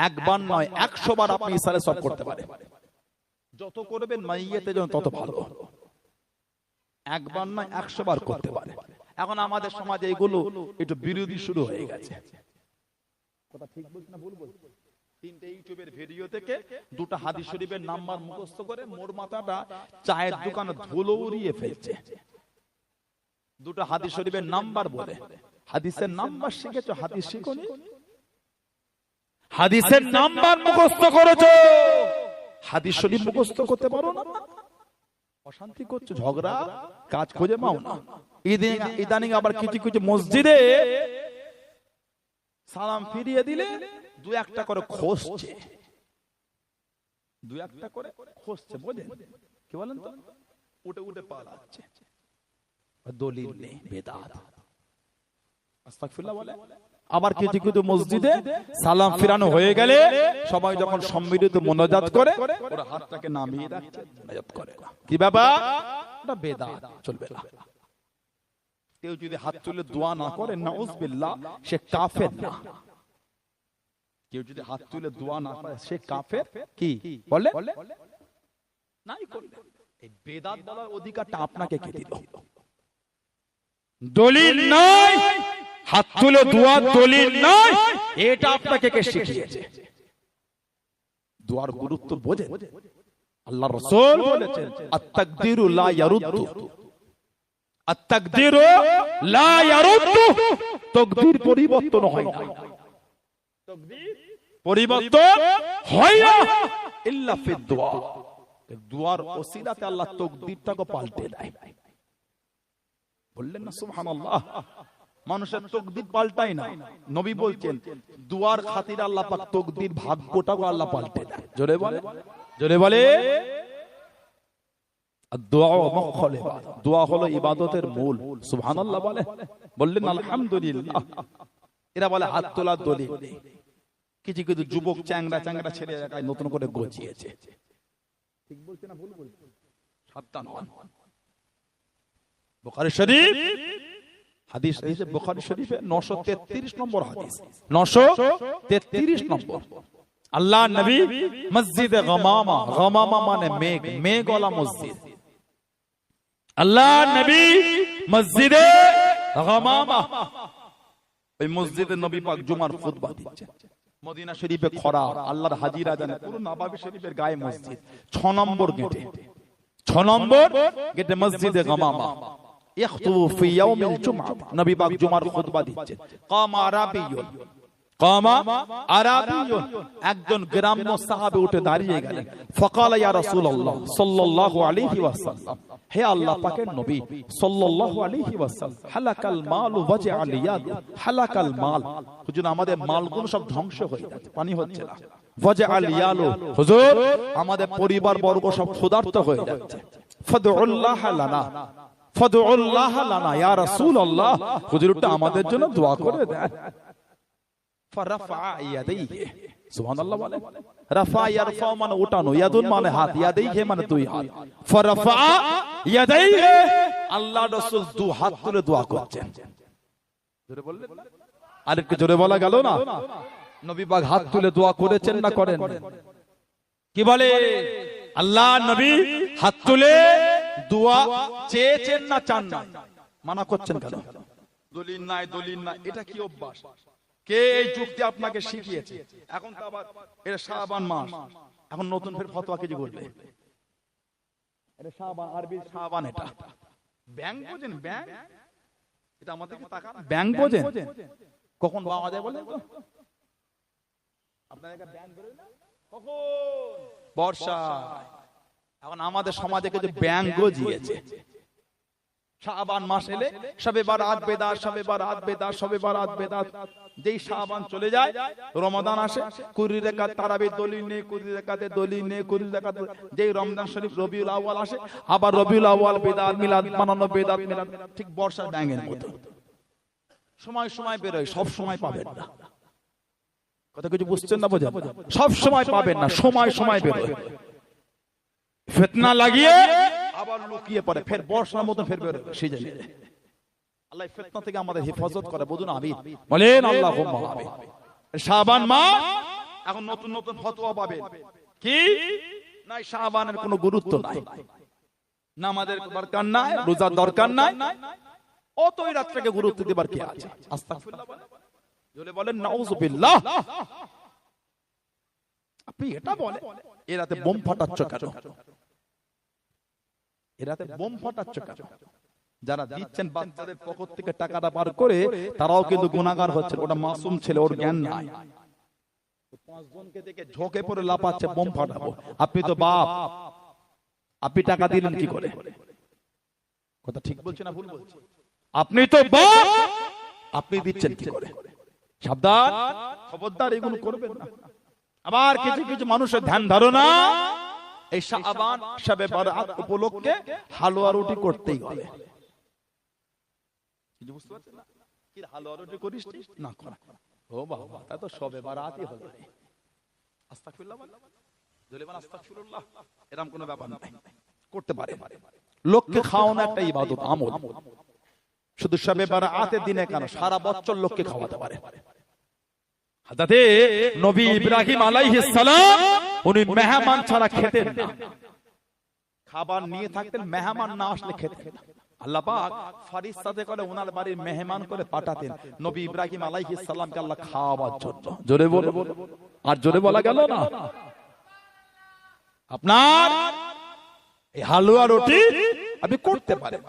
একবার নয় 100 বার আপনি ইসালে সব করতে পারেন যত করবেন মাইয়াতে যত তত ভালো একবার নয় 100 বার করতে পারে এখন আমাদের সমাজে এগুলো একটু বিরোধী শুরু হয়ে গেছে কথা ঠিক বলছি না ভুল বলছি তিনটে ইউটিউবের ভিডিও থেকে দুটো হাদিস শরীফের নাম্বার মুখস্থ করে মোর মাথাটা চায়ের দোকানে ধুলো উড়িয়ে ফেলছে দুটো হাদিস শরীফের নাম্বার বলে হাদিসের নাম্বার শিখেছো হাদিস শিখোনি হাদিসের নাম্বার মুখস্থ করেছো হাদিস শরীফ মুখস্থ করতে পারো না অশান্তি করছো ঝগড়া কাজ খুঁজে পাও না ইদানিং আবার কিছু কিছু মসজিদে সালাম ফিরিয়ে দিলে দু একটা করে খসছে দু একটা করে খসছে বোঝেন কি বলেন তো উঠে উঠে পালাচ্ছে দলিল নেই বেদাত আস্তাগফিরুল্লাহ বলে আবার কিছু কিছু মসজিদে সালাম ফিরানো হয়ে গেলে সবাই যখন সম্মিলিত মোনাজাত করে ওরা হাতটাকে নামিয়ে রাখছে, মোনাজাত করে না। কি ব্যাপার? এটা বেদাত, চলবে না। কেউ যদি হাত তুলে দোয়া না করে নাউজুবিল্লাহ, সে কাফের না। কেউ যদি হাত তুলে দোয়া না করে সে কাফের। কি বলে? নাই করলে। এই বেদাত বলার অধিকারটা আপনাকে কে দিল? দলিল নাই, হাত তুলে দোয়া দলিল নাই, এটা আপনাকে কে শিখিয়েছে? দোয়ার গুরুত্ব বোঝেন? আল্লাহর রাসূল বলেছেন আত-তাকদীরু লা ইয়ারুদ্দু, আত-তাকদীরু লা ইয়ারুদ্দু, তাকদীর পরিবর্তন হয় না, তাকদীর পরিবর্তন হয় না ইল্লা ফিদ দুআ। দুআর ওসিলাতে আল্লাহ তাকদীরটাকে পাল্টে দেয়। বললেন না সুবহানাল্লাহ? মানুষের তাকদীর পাল্টায় না, নবী বলছেন দুআর খাতিরে আল্লাহ পাক তাকদীর ভাগ্যটাকে আল্লাহ পাল্টে দেয়। জোরে বলে, জোরে বলে। দুআ মুখল ইবাদত, দোয়া হলো ইবাদতের মূল। সুবহানাল্লাহ বলে, বললেন আলহামদুলিল্লাহ। এরা বলে হাত তোলার দলিল নেই। কিছু কিছু যুবক চ্যাংড়া চ্যাংড়া ছেড়ে জায়গায় নতুন করে গজিয়েছে। ঠিক বলছে না ভুল বলছে? সাবধান হন। বুখারী শরীফ হাদিস, এই যে বুখারী শরীফে 933 নম্বর হাদিস, 933 নম্বর। আল্লাহ নবী মসজিদে গামামা, গামামা মানে মেঘ, মেঘওয়ালা মসজিদ। আল্লাহ নবী মসজিদে গামামা, ওই মসজিদে নবী পাক জুমার খুতবা দিচ্ছেন। মদিনা শরীফে খরা, আল্লাহর হাজিরা জানে, পুরো নবাবী শরীফের গায়ে মসজিদ, 6 নম্বর গেটে, 6 নম্বর গেটে মসজিদে গামামা। ইয়াখতুবু ফি ইয়াউমিল জুমআহ, নবী পাক জুমার খুতবা দিচ্ছেন। কামা আরাবিয়ুন, কামা আরাবিয়ুন, একজন গ্রাম্য সাহাবী উঠে দাঁড়িয়ে গেলেন। ফাকালা ইয়া রাসূলুল্লাহ সাল্লাল্লাহু আলাইহি ওয়াসাল্লাম, হে আল্লাহ পাকের নবী সাল্লাল্লাহু আলাইহি ওয়াসাল্লাম, হালাকাল মাল ওয়াজআল ইয়াদ, হালাকাল মাল, হুজুর আমাদের মালগুলো সব ধ্বংস হয়ে যাচ্ছে, পানি হচ্ছে না। ওয়াজআল ইয়ালু, হুজুর আমাদের পরিবার বর্গ সব ক্ষুধার্ত হয়ে যাচ্ছে। ফাদউল্লাহ লানা, ফাদউল্লাহ লানা ইয়া রাসূলুল্লাহ, হুজুরটা আমাদের জন্য দোয়া করে দেন। ফারাফা ইয়াদাইহি, সুবহানাল্লাহ বলে। রাফা ইয়ারফা মানে উঠানো, ইয়াদুন মানে হাত, ইয়াদাইহি মানে দুই হাত। ফারাফা ইয়াদাইহি, আল্লাহ রাসূল দুই হাত তুলে দোয়া করছেন। জোরে বললেন না? আরেকটু জোরে বলা গেল না? নবী পাক হাত তুলে দোয়া করেছেন না করেন? কি বলে? আল্লাহ নবী হাত তুলে দোয়া চেয়েছেন না চান না? মানা করছেন কেন? দলিল নাই, দলিল নাই, এটা কি অভ্যাস? কে এই যুক্তি আপনাকে শিখিয়েছে? এখন তো আবার এটা শাবান মাস, এখন নতুন ফের ফতোয়া কিছু করবে। এটা শাবান, আরবি শাবান, এটা ব্যাংক বোঝেন? ব্যাংক, এটা আমাদেরকে তাকান, ব্যাংক বোঝেন? কখন পাওয়া যায় বলেন তো? আপনাদের ব্যাংক বেরোয় না কখন? বর্ষা। এখন আমাদের সমাজে কিছু ব্যাংক গজিয়েছে। শাবান মাস এলে শবে বারাত বেদাত, শবে বারাত বেদাত, শবে বারাত বেদাত। যেই শাবান চলে যায়, রমাদান আসে, 20 রাকাত তারাবি দলিল নেই, 20 রাকাতে দলিল নেই, 20 রাকাত। যেই রমজান শরীফ রবিউল আউয়াল আসে, আবার রবিউল আউয়াল বেদাত, মিলাদ বানানো, বেদাত মিলাদ। ঠিক বর্ষার ব্যাঙের মতো সময় সময় বেরোয়, সব সময় পাবেন না। কথা কিছু বুঝছেন না? বোঝেন? সব সময় পাবেন না, সময় সময় বেরোয়। ফিতনা লাগিয়ে আবার লুকিয়ে পড়ে, ফের বর্ষার মতো ফের বের হবে সেই জায়গায়। আল্লাহ ফিতনা থেকে আমাদের হেফাজত করে, বলুন আমিন। বলেন আল্লাহুম্মা আমিন। শাবান মাস, এখন নতুন নতুন ফতোয়া পাবেন। কি নাই, শাবানের কোনো গুরুত্ব নাই, নামাজের দরকার নাই, রোজার দরকার নাই, অত এই রাতটাকে গুরুত্ব দেবার কি আছে? আস্তাগফিরুল্লাহ বলে বলেন নাউযুবিল্লাহ। আপনি এটা বলে এ রাতে বোম ফাটাচ্ছ কেন? এরাতে বোম ফাটাচ্ছ কেন? যারা দিচ্ছেন বাচ্চাদের পকেট থেকে টাকাটা বার করে, তারাও কিন্তু গুনাহগার হচ্ছে। ওটা মাসুম ছেলে, ওর জ্ঞান নাই। 5 জনকে দেখে ঝোঁকে পড়ে লাপাচ্ছে, বোম ফাটাবো। আপনি তো বাপ, আপনি টাকা দিলেন কি করে? কথা ঠিক বলছে না ভুল বলছে? আপনি তো বাপ, আপনি দিচ্ছেন কি করে? সাবধান, খবরদার এগুলো করবেন না। আবার কিছু কিছু মানুষের ধ্যান ধারণা, এই শাবান শবে বারাত উপলক্ষে হালুয়া রুটি করতেই হবে। বুঝতে পারছেন না? কি হালুয়া রুটি করিস না করা, ও বাবা তা তো সবে বারাতই হলো রে। আস্তাগফিরুল্লাহ বল, জোরে বল আস্তাগফিরুল্লাহ। এরকম কোনো ব্যাপার নাই, করতে পারে। লোককে খাওয়ানো একটা ইবাদত, আমল। শুধু সবে বারাতের দিনে কেন, সারা বছর লোককে খাওয়াতে পারে। হযরতে নবী ইব্রাহিম আলাইহিস সালাম উনি মেহমান ছাড়া খেতেন না, খাবার নিয়ে থাকতেন, মেহমান না আসলে খেতেন না। আল্লাহ পাক ফেরেশতাদের করে ওনার বাড়ির মেহমান করে পাঠাতেন নবী ইব্রাহিম আলাইহিস সালামকে আল্লাহ খাওয়াবার জন্য। জোরে বলো, আর জোরে বলা গেল না। আপনার এই হালুয়া রুটি আপনি করতে পারেন,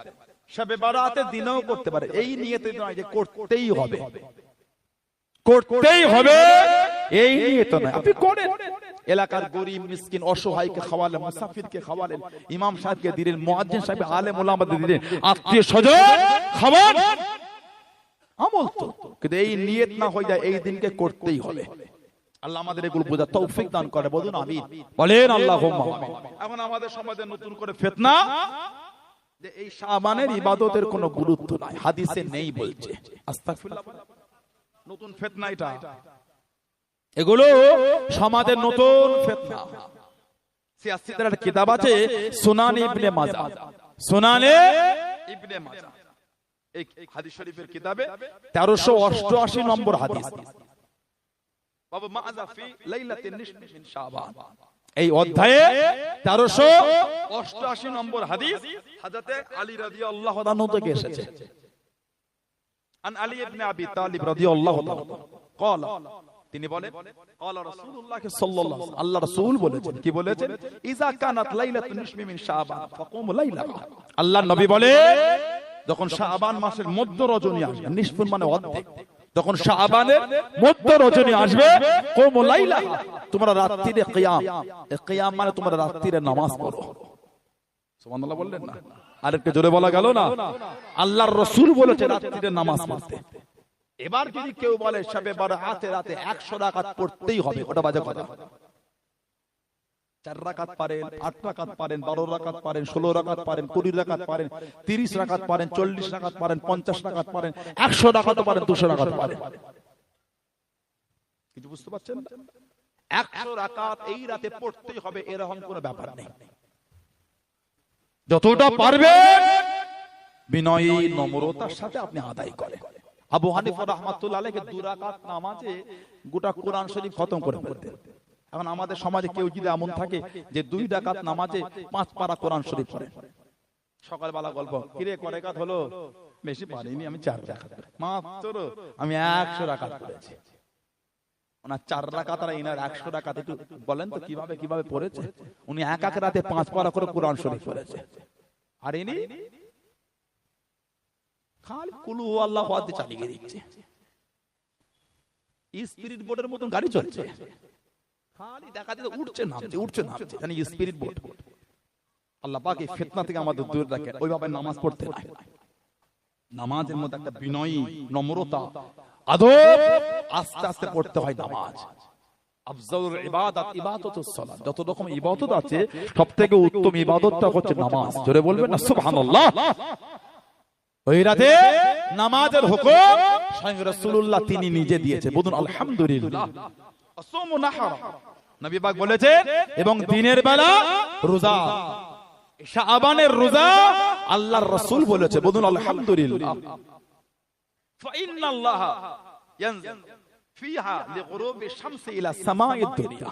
শবে বারাতের দিনেও করতে পারে, এই নিয়তে নয় যে করতেই হবে, করতেই হবে এই নিয়ত নয়, আপনি করেন। এলাকার গরিব মিসকিন অসহায়কে খাওয়ালেন, মুসাফিরকে খাওয়ালেন, ইমাম সাহেবকে দিলেন, মুয়াজ্জিন সাহেব, আলেম ওলামাদের দিলেন, আত্মীয় স্বজন খাওয়ান, আমল তো। কিন্তু এই নিয়ত না হয়ে যায় এই দিনকে করতেই হবে। আল্লাহ আমাদের এগুলো বোঝার তৌফিক দান করে, বলুন আমিন, বলেন আল্লাহুম্মা আমিন। এখন আমাদের সমাজে নতুন করে ফিতনা যে এই শাবানের ইবাদতের কোনো গুরুত্ব নাই, হাদিসে নেই বলছে। আস্তাগফিরুল্লাহ, নতুন ফিতনা এটা, এগুলো সমাজের নতুন ফিতনা। সিয়াসিদের একটা কিতাব আছে সুনানে ইবনে মাজাহ, সুনানে ইবনে মাজাহ, এই হাদিস শরীফের কিতাবে 1388 নম্বর হাদিস, বাবু মাযা ফি লাইলাতিন নিসফি মিন শাবান, এই অধ্যায়ে 1388 নম্বর হাদিস হযরতে আলী রাদিয়াল্লাহু আনহু থেকে এসেছে। আন আলী ইবনে আবি তালিব রাদিয়াল্লাহু তাআলা قال, তিনি বলেন قال রাসূলুল্লাহ সাল্লাল্লাহু আলাইহি, আল্লাহ রাসূল বলেছেন, কি বলেছেন, ইযা কানাত লাইলাতুন নিসফি মিন শাবান ফাকুমু লাইলা, আল্লাহর নবী বলে যখন শাবান মাসের মধ্য রজনী আসবে, নিসফুন মানে অর্ধেক, যখন শাবানের মধ্য রজনী আসবে, কুমু লাইলা, তোমরা রাত্রিতে কিয়াম, এই কিয়াম মানে তোমরা রাত্রিতে নামাজ পড়ো। সুবহানাল্লাহ বললেন না, আরেকটু জোরে বলা গেল না, আল্লাহর রাসূল বলেছে রাত্রিতে নামাজ পড়তে। এবার যদি কেউ বলে শবে বারাতে রাতে 100 রাকাত পড়তেই হবে, ওটা বাজে কথা। 4 রাকাত পারেন, 8 রাকাত পারেন, 12 রাকাত পারেন, 16 রাকাত পারেন, 20 রাকাত পারেন, 30 রাকাত পারেন, 40 রাকাত পারেন, 50 রাকাত পারেন, 100 রাকাত পারেন, 200 রাকাত পারেন। কিছু বুঝতে পারছেন? 100 রাকাত এই রাতে পড়তেই হবে এরকম কোনো ব্যাপার নেই। যতটা পারবেন বিনয়ী নম্রতার সাথে আপনি আদায় করেন। আবু হানিফা রাহমাতুল্লাহ আলাইহি 2 রাকাত নামাজে গোটা কোরআন শরীফ খতম করে ফেলতেন। এখন আমাদের সমাজে কেউ যদি এমন থাকে যে 2 রাকাত নামাজে 5 পারা কোরআন শরীফ পড়ে, সকালবেলা গল্প, কিরে কয় রাকাত হলো, বেশি পারিনি আমি 4 রাকাত, মাত্র আমি 100 রাকাত পড়েছি। ওনার 4 রাকাত আর ইনার 100 রাকাত, একটু বলেন তো কিভাবে কিভাবে পড়েছে? উনি এক এক রাতে 5 পারা করে কোরআন শরীফ পড়েছে, আর ইনি খালি কুলু আল্লাহু আহাদ চালিয়ে দিচ্ছে। স্পিরিট বোটের মতন গাড়ি চলছে, খালি দেখা দিতে উঠছে নামছে, উঠছে নামছে, জানি স্পিরিট বোট। আল্লাহ পাক এই ফিতনা থেকে আমাদের দূর রাখেন। ওইভাবে নামাজ পড়তে নাই, নামাজের মধ্যে একটা বিনয়ী নম্রতা আদব আস্তে আস্তে পড়তে হয় নামাজ। আফজালুল ইবাদাত ইবাদাতুস সালাত, যত রকম ইবাদত আছে সবথেকে উত্তম ইবাদতটা হচ্ছে নামাজ। জোরে বলবেন না সুবহানাল্লাহ। ওই রাতে নামাজের হুকুম স্বয়ং রাসূলুল্লাহ তিনি নিজে দিয়েছে, বলুন আলহামদুলিল্লাহ। আসুমু নাহর, নবী পাক বলেছেন, এবং দিনের বেলা রোজা, শাবানের রোজা আল্লাহর রাসূল বলেছে, বলুন আলহামদুলিল্লাহ। ফা ইন্নাল্লাহা ইয়ানজিল ফিহা লিগুরুবি শামসি ইলা সামাইদ দুনিয়া,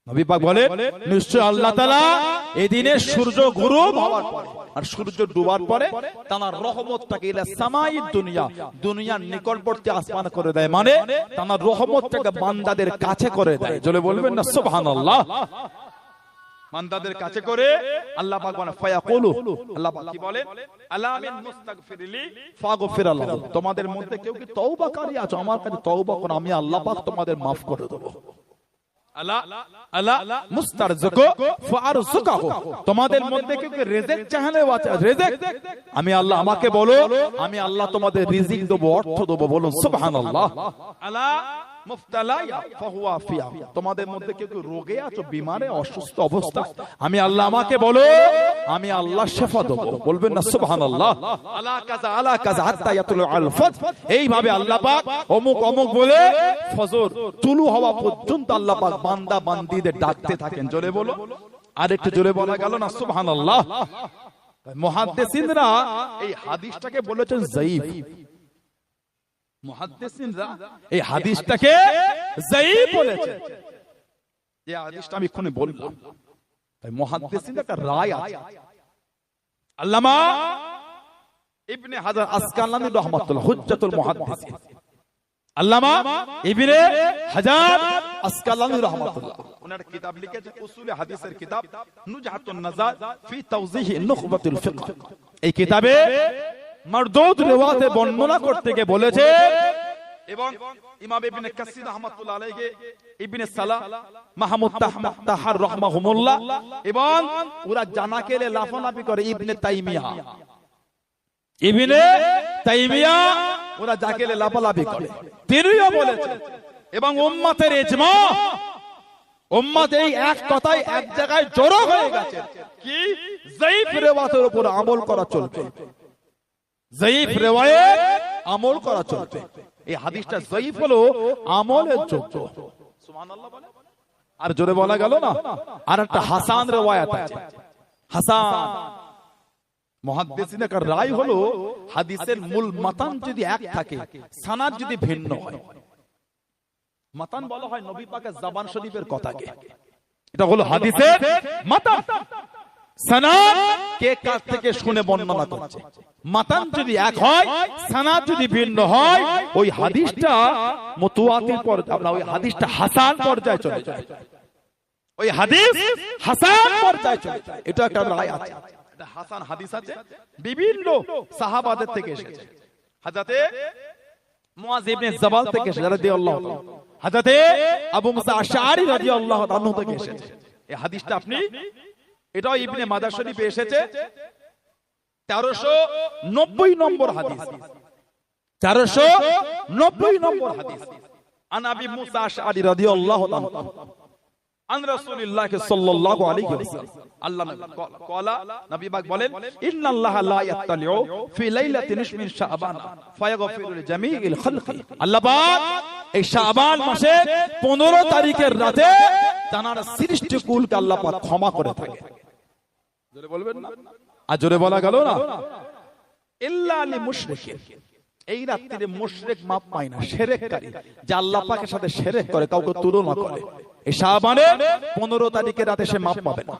নবী পাক বলেন নিশ্চয় আল্লাহ তাআলা এই দিনে সূর্য গরুব হওয়ার পরে আর সূর্য ডুবার পরে তার রহমতটাকে ইলা সামাইদ দুনিয়া, দুনিয়ার নিকটবর্তী আসমান করে দেয়, মানে তার রহমতটাকে বান্দাদের কাছে করে দেয়। জোরে বলবেন না সুবহানাল্লাহ। বান্দাদের কাছে করে আল্লাহ পাক বলেন ফায়াকুলু, আল্লাহ পাক কি বলেন, আলা মিন মুস্তাগফিরলি ফাগফির লাহু, তোমাদের মধ্যে কেউ কি তওবাকারী আছো, আমার কাছে তওবা করো, আমি আল্লাহ পাক তোমাদের maaf করে দেব। আলা আলা মুস্তারযিকু ফারযুকহু, তোমাদের মধ্যে কেউ কি রিজিক চাহলে আছে, রিজিক আমি আল্লাহ, আমাকে বলো, আমি আল্লাহ তোমাদের রিজিক দেব, অর্থ দেব, বলুন সুবহানাল্লাহ। আলা মুফতালায়া ফাহুয়া ফিয়া, তোমাদের মধ্যে কেউ কি রোগে আছো, বিমারে অসুস্থ অবস্থা, আমি আল্লাহ, আমাকে বলো, আমি আল্লাহ শেফা দেবো। বলবেন না সুবহানাল্লাহ। আলা কাযা আলা কাযা হাত্তা ইয়াতুলু আল ফজর, এইভাবে আল্লাহ পাক অমুক অমুক বলে ফজর তুলু হওয়া পর্যন্ত আল্লাহ পাক বান্দা বান্দীদের ডাকতে থাকেন। জোরে বলো, আর একটু জোরে বলা গেল না সুবহানাল্লাহ। মুহাদ্দিসিনরা এই হাদিসটাকে বলেছেন যায়ীফ। মুহাদ্দিসিনরা এই হাদিসটাকে যায়ীফ বলেছেন। এই হাদিসটা আমি এক্ষুনি বললাম। তাই মুহাদ্দিসিনদের একটা রায় আছে। আল্লামা ইবনে হাজার আসকালানী রাহমাতুল্লাহ হুজ্জাতুল মুহাদ্দিসিন, আল্লামা ইবনে হাজার আসকালানী রাহমাতুল্লাহ ওনার কিতাব লিখেছেন উসুলে হাদিসের কিতাব নুজহাতুন নাজার ফি তাওযীহ নুখবাতুল ফিকহ। এই কিতাবে মারদুদ রিওয়ায়াতে বর্ণনা করতে গিয়ে বলেছে, এবং ইমাম ইবনে কাসির রাহমাতুল্লাহ আলাইহি, ইবনে সালাহ, মাহমুদ তাহার রাহমাহুমুল্লাহ, এবং ওরা জানাকেলে লাফালাফি করে ইবনে তাইমিয়া, ইবনে তাইমিয়া ওরা জাকেলে লাফালাফি করে, তিনিও বলেছেন। এবং উম্মতের ইজমা, উম্মত এই এক কথায় এক জায়গায় জড়ো হয়ে গেছে কি যায়ীফ রিওয়ায়াতের উপর আমল করা চলবে, যায়ীফ রিওয়ায়াত আমল করা চলবে। এই হাদিসটা যায়ীফ হলো আমলের যোগ্য। সুবহানাল্লাহ বলে। আর জোরে বলা গেল না। আর একটা হাসান রিওয়ায়াত আছে। হাসান মুহাদ্দিসিনের রায় হলো হাদিসের মূল মাতান যদি এক থাকে, সানাদ যদি ভিন্ন হয়। মাতান বলা হয় নবী পাকের জবান শরীফের কথাকে, এটা হলো হাদিসের মাতান। সানাদ কে কার থেকে শুনে বর্ণনা করছে। মাতান যদি এক হয়, সানাদ যদি ভিন্ন হয়, ওই হাদিসটা মুতাওয়াতির পর্যায়ে, আমরা ওই হাদিসটা হাসান পর্যায়ে চলে যায়। ওই হাদিস হাসান পর্যায়ে চলে যায়। এটা একটা রায় আছে। এটা হাসান হাদিস আছে, বিভিন্ন সাহাবাদের থেকে এসেছে। হযরতে মুআয ইবনে জাবাল থেকে এসেছে রাদিয়াল্লাহু তাআলা, হযরতে আবু মুসা আশআরী রাদিয়াল্লাহু তাআলা থেকে এসেছে। এই হাদিসটা আপনি, এটাও ইবনে মাজাহ শরীফে এসেছে 1390 নম্বর হাদিস, 1390 নম্বর হাদিস। আন আবি মুসা আশআরী রাদিয়াল্লাহু তাআলা আন রাসূলিল্লাহ সাল্লাল্লাহু আলাইহি ওয়াসাল্লাম, আল্লাহ কওলা নবী পাক বলেন, ইন্নাল্লাহা লা ইয়াত্তালিউ ফি লাইলাতিন মিন শাবান ফায়াগফিরু লিজামিল খালকি। আল্লাহ পাক এই শাবান মাসে 15 তারিখের রাতে তার সৃষ্টিকুলকে আল্লাহ পাক ক্ষমা করে থাকে। জোরে বলবেন না, আর জোরে বলা গেল না। ইল্লা লি মুশরিকিন, এই রাত্রিতে মুশরিক মাপ পায় না, শিরককারী, যে আল্লাহ পাকের সাথে শিরক করে, কাউকে তুলনা করে, এই শাবানের 15 তারিখের রাতে সে মাপ পাবে না।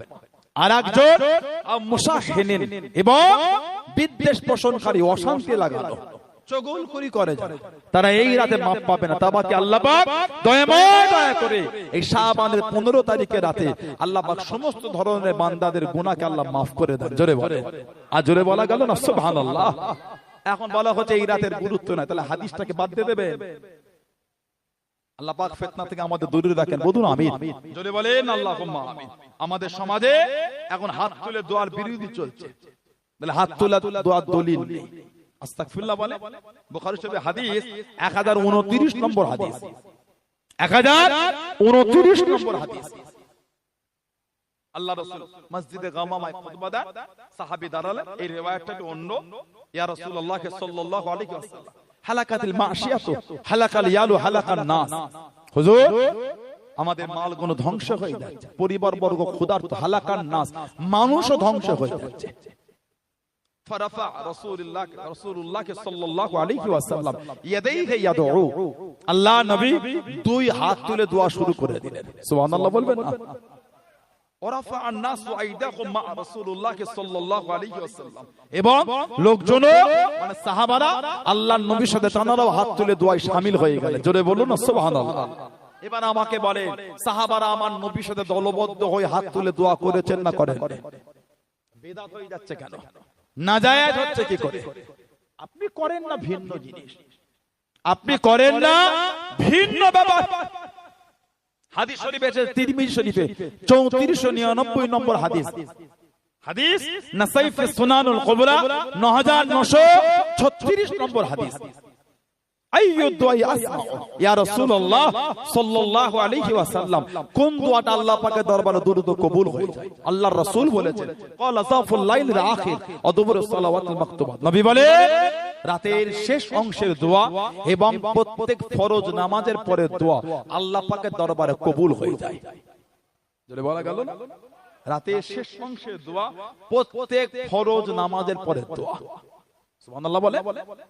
আর একজন মুসাহিনিন, এবং বিদ্বেষ পোষণকারী, অশান্তি লাগানো, চগলখড়ি করে যারা, তারা এই রাতে মাপ পাবে না। তাবাকে আল্লাহ পাক দয়াময় দয়া করে এই শাবানের 15 তারিখের রাতে আল্লাহ পাক সমস্ত ধরনের বান্দাদের গুনাহকে আল্লাহ মাফ করে দেন। জোরে বলে, আর জোরে বলা গেল না সুবহানাল্লাহ। এখন বলা হচ্ছে এই রাতের গুরুত্ব নাই, তাহলে হাদিসটাকে বাদ দিয়ে দেবে। আল্লাহ পাক ফিতনা থেকে আমাদের দূরে রাখেন, বলুন আমিন। জোরে বলেন আল্লাহুম্মা আমিন। আমাদের সমাজে এখন হাত তুলে দোয়ার বিরোধী চলছে, তাহলে হাত তোলা দোয়ার দলিল নেই। আস্তাগফিরুল্লাহ বলে। বুখারী শরীফে হাদিস 1029 নম্বর হাদিস, 1029 নম্বর হাদিস। আল্লাহ রাসূল মসজিদে গামামায় খুতবা দেন, সাহাবী দাঁড়ালেন, এই রিওয়ায়াতটা অন্য, ইয়া রাসূলুল্লাহ সাল্লাল্লাহু আলাইহি ওয়াসাল্লাম, হালাকাতিল মাশিয়াতু হালাকাল ইয়ালু হালাকান নাস। হুজুর, আমাদের মালগুলো ধ্বংস হয়ে যাচ্ছে, পরিবার বর্গ ক্ষুধার্ত, হালাকান নাস, মানুষও ধ্বংস হয়ে যাচ্ছে। ফারাফা রাসূলুল্লাহ সাল্লাল্লাহু আলাইহি ওয়াসাল্লাম ইয়াদাইহি ইয়াদউ, আল্লাহ নবী দুই হাত তুলে দোয়া শুরু করে দিলেন। সুবহানাল্লাহ বলবেন না। ওরাফা আন-নাসু আইদাহুম মা রাসূলুল্লাহ সাল্লাল্লাহু আলাইহি ওয়াসাল্লাম, এবং লোকজন মানে সাহাবারা আল্লাহর নবীর সাথে তানারাও হাত তুলে দোয়ায় শামিল হয়ে গেলেন। জোরে বলুন না সুবহানাল্লাহ। এবার আমাকে বলেন, সাহাবারা আমার নবীর সাথে দলবদ্ধ হয়ে হাত তুলে দোয়া করেছেন না করেন? বিদআত হয়ে যাচ্ছে কেন? নাজায়েজ হচ্ছে কি করে? আপনি করেন না ভিন্ন জিনিস, আপনি করেন না ভিন্ন ব্যাপার। হাদিস শরীফে আছে, তিরমিজি শরীফে 3499 নম্বর হাদিস, হাদিস নাসাই ফি সুনানুল কুবরা 9936 নম্বর হাদিস। আইয়ু দুআই আসমাউ ইয়া রাসূলুল্লাহ সাল্লাল্লাহু আলাইহি ওয়াসাল্লাম, কোন দোয়াটা আল্লাহ পাকের দরবারে দ্রুত কবুল হয়ে যায়? আল্লাহর রাসূল বলেছেন ক্বালা সাফুল লাইলিল আখির ওয়া দুবুরুস সালাওয়াতুল মাকতুবাত। নবী বলে রাতের শেষ অংশের দোয়া এবং প্রত্যেক ফরজ নামাজের পরে দোয়া আল্লাহ পাকের দরবারে কবুল হয়ে যায়। যদি বলা গেল না, রাতের শেষ অংশের দোয়া প্রত্যেক ফরজ নামাজের পরে দোয়া। সুবহানাল্লাহ বলে।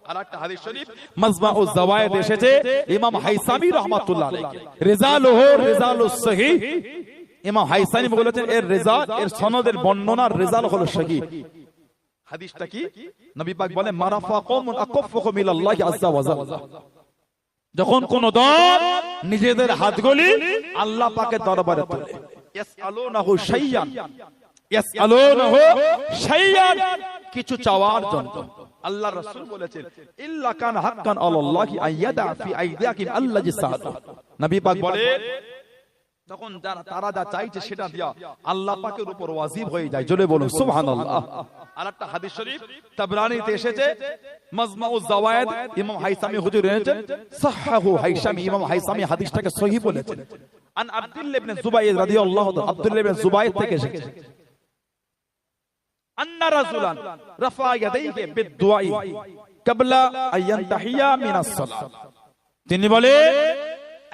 আর একটা হাদিস শরীফ মাজমাউজ জাওয়ায়েদ এসেছে, ইমাম হাইসামি রাহমাতুল্লাহ আলাইহি রিজালুহু রিজালুস সহিহ, ইমাম হাইসামি বলেছেন এর রিজাল, এর সনদের বর্ণনার রিজাল হলো সহিহ। হাদিসটা কি? নবী পাক বলেন মারাফা কওমুন আকাফফুহুম ইলাল্লাহি আযজা ওয়া জাল্লা, যখন কোন দল নিজেদের হাতগুলি আল্লাহ পাকের দরবারে তোলে, ইয়াসআলুনাহু শাইয়ান, ইয়াসআলুনাহু শাইয়ান, কিছু চাওয়ার জন্য। আল্লাহর রাসূল বলেছেন ইল্লা কান হাক্কান আলাল্লাহি আইয়াদা ফি আইদিয়াকিম আল্লাজি সাআতা। নবী পাক বলেন তখন তারা যা চাইছে সেটা দিয়া আল্লাহ পাকের উপর ওয়াজিব হয়ে যায়। জোরে বলুন সুবহানাল্লাহ। আরেকটা হাদিস শরীফ তাবরানীতে এসেছে, মাজমাউজ জাওয়ায়েদ ইমাম হাইসামি হুজুর এনেছেন, সাহহাহু হাইসামি, ইমাম হাইসামি হাদিসটাকে সহিহ বলেছেন। আন আব্দুল্লাহ ইবনে জুবাইর রাদিয়াল্লাহু তাআলা, আব্দুল্লাহ ইবনে জুবাইর থেকে এসেছে, আন্না রাসূলান রাফা ইয়াদাইহি বিদ-দুআই ক্বাবলা আইয়ানতাহিয়া মিনাস সালাত। তিনি বলে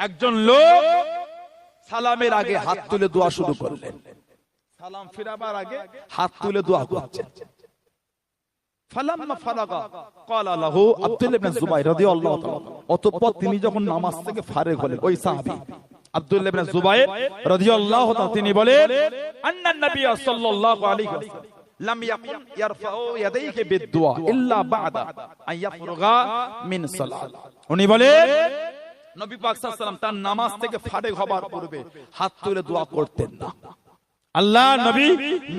একজন লোক সালামের আগে হাত তুলে দোয়া শুরু করলেন, সালাম ফিরাবার আগে হাত তুলে দোয়া করছেন। ফালাম্মা ফারাগা ক্বালা লাহু আব্দুল্লাহ ইবনে জুবাইর রাদিয়াল্লাহু তাআলা, অতঃপর তিনি যখন নামাজ থেকে ফারেগ হলেন, ওই সাহাবী আব্দুল্লাহ ইবনে জুবাইর রাদিয়াল্লাহু তাআলা তিনি বলেন আন্না নবী সাল্লাল্লাহু আলাইহি ওয়াসাল্লাম লাম ইয়াকুন ইয়ারফাউ ইয়াদাইহি বিদ-দুআ ইল্লা বা'দা আন ইয়াফরুগা মিন সালাত। উনি বলেন নবী পাক সাল্লাল্লাহু আলাইহি ওয়াসাল্লাম তার নামাজ থেকে ফারেগ হবার পূর্বে হাত তুলে দোয়া করতেন না। আল্লাহ নবী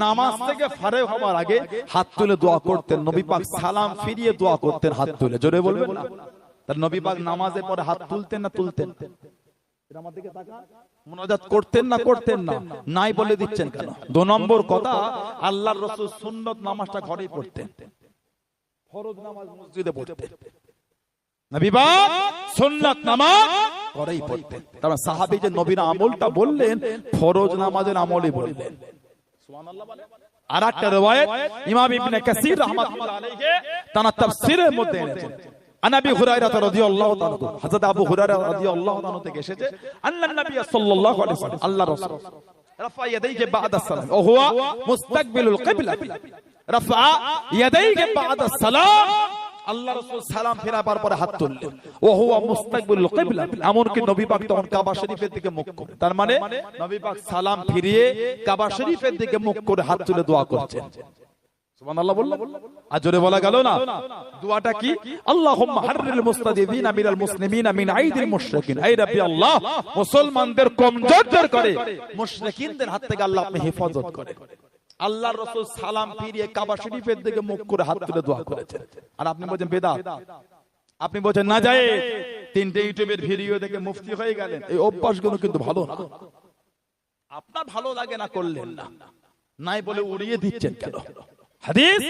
নামাজ থেকে ফারেগ হবার আগে হাত তুলে দোয়া করতেন। নবী পাক সালাম ফিরিয়ে দোয়া করতেন হাত তুলে। জোরে বলবেন না? তার নবী পাক নামাজের পরে হাত তুলতেন না তুলতেন? এটা আমার দিকে তাকান। মুনাজাত করতেন না করতেন না? নাই বলে দিচ্ছেন কেন? 2 নম্বর কথা, আল্লাহর রাসূল সুন্নত নামাজটা ঘরেই পড়তেন, ফরজ নামাজ মসজিদে পড়তেন। নবী পাক সুন্নাত নামাজ ঘরেই পড়তেন। তার সাহাবী যে নবীর আমলটা বললেন, ফরজ নামাজের আমলই বললেন। সুবহানাল্লাহ বলে। আর একটা riwayat ইমাম ইবনে কাসির রাহমাতুল্লাহ আলাইহি তার তাফসীরের মধ্যে এনেছেন, আন আবি হুরায়রা রাদিয়াল্লাহু তাআলা, হযরত আবু হুরায়রা রাদিয়াল্লাহু তাআলা থেকে এসেছে, আল্লাহর নবী সাল্লাল্লাহু আলাইহি ওয়াসাল্লাম, আল্লাহর রাসূল রাফা ইয়াদাইহি বা'দা সালাম ওয়া হুয়া মুস্তাকবিলুল কিবলা, রাফা ইয়াদাইহি বা'দা সালাম, আল্লাহর রাসূল সালাম ফেরাবার পরে হাত তুললেন, ওয়া হুয়া মুস্তাকবিলুল কিবলা, এমনকি নবী পাক তখন কাবা শরীফের দিকে মুখ করে, তার মানে নবী পাক সালাম ফিরিয়ে কাবা শরীফের দিকে মুখ করে হাত তুলে দোয়া করছেন। সুবহানাল্লাহ বললেন। আর জোরে বলা গেল না? দোয়াটা কি? আল্লাহুম্মা হাররিল মুস্তাদিবিনা মিনাল মুসলিমিনা মিন আইদিল মুশরিকিন, হে রাব্বি আল্লাহ, মুসলমানদের কমজোর করে মুশরিকিনদের হাত থেকে আল্লাহ আপনি হেফাজত করেন। আল্লাহর রাসূল সালাম ফিরিয়ে কাবা শরীফের দিকে মুখ করে হাত তুলে দোয়া করেছেন। আর আপনি বলেন বেদাত, আপনি বলেন না যায়, 3টে ইউটিউবের ভিডিও দেখে মুফতি হয়ে গেলেন। এই অভ্যাসগুলো কিন্তু ভালো না। আপনার ভালো লাগে না করলেন না, নাই বলে উড়িয়ে দিচ্ছেন কেন? হাদিস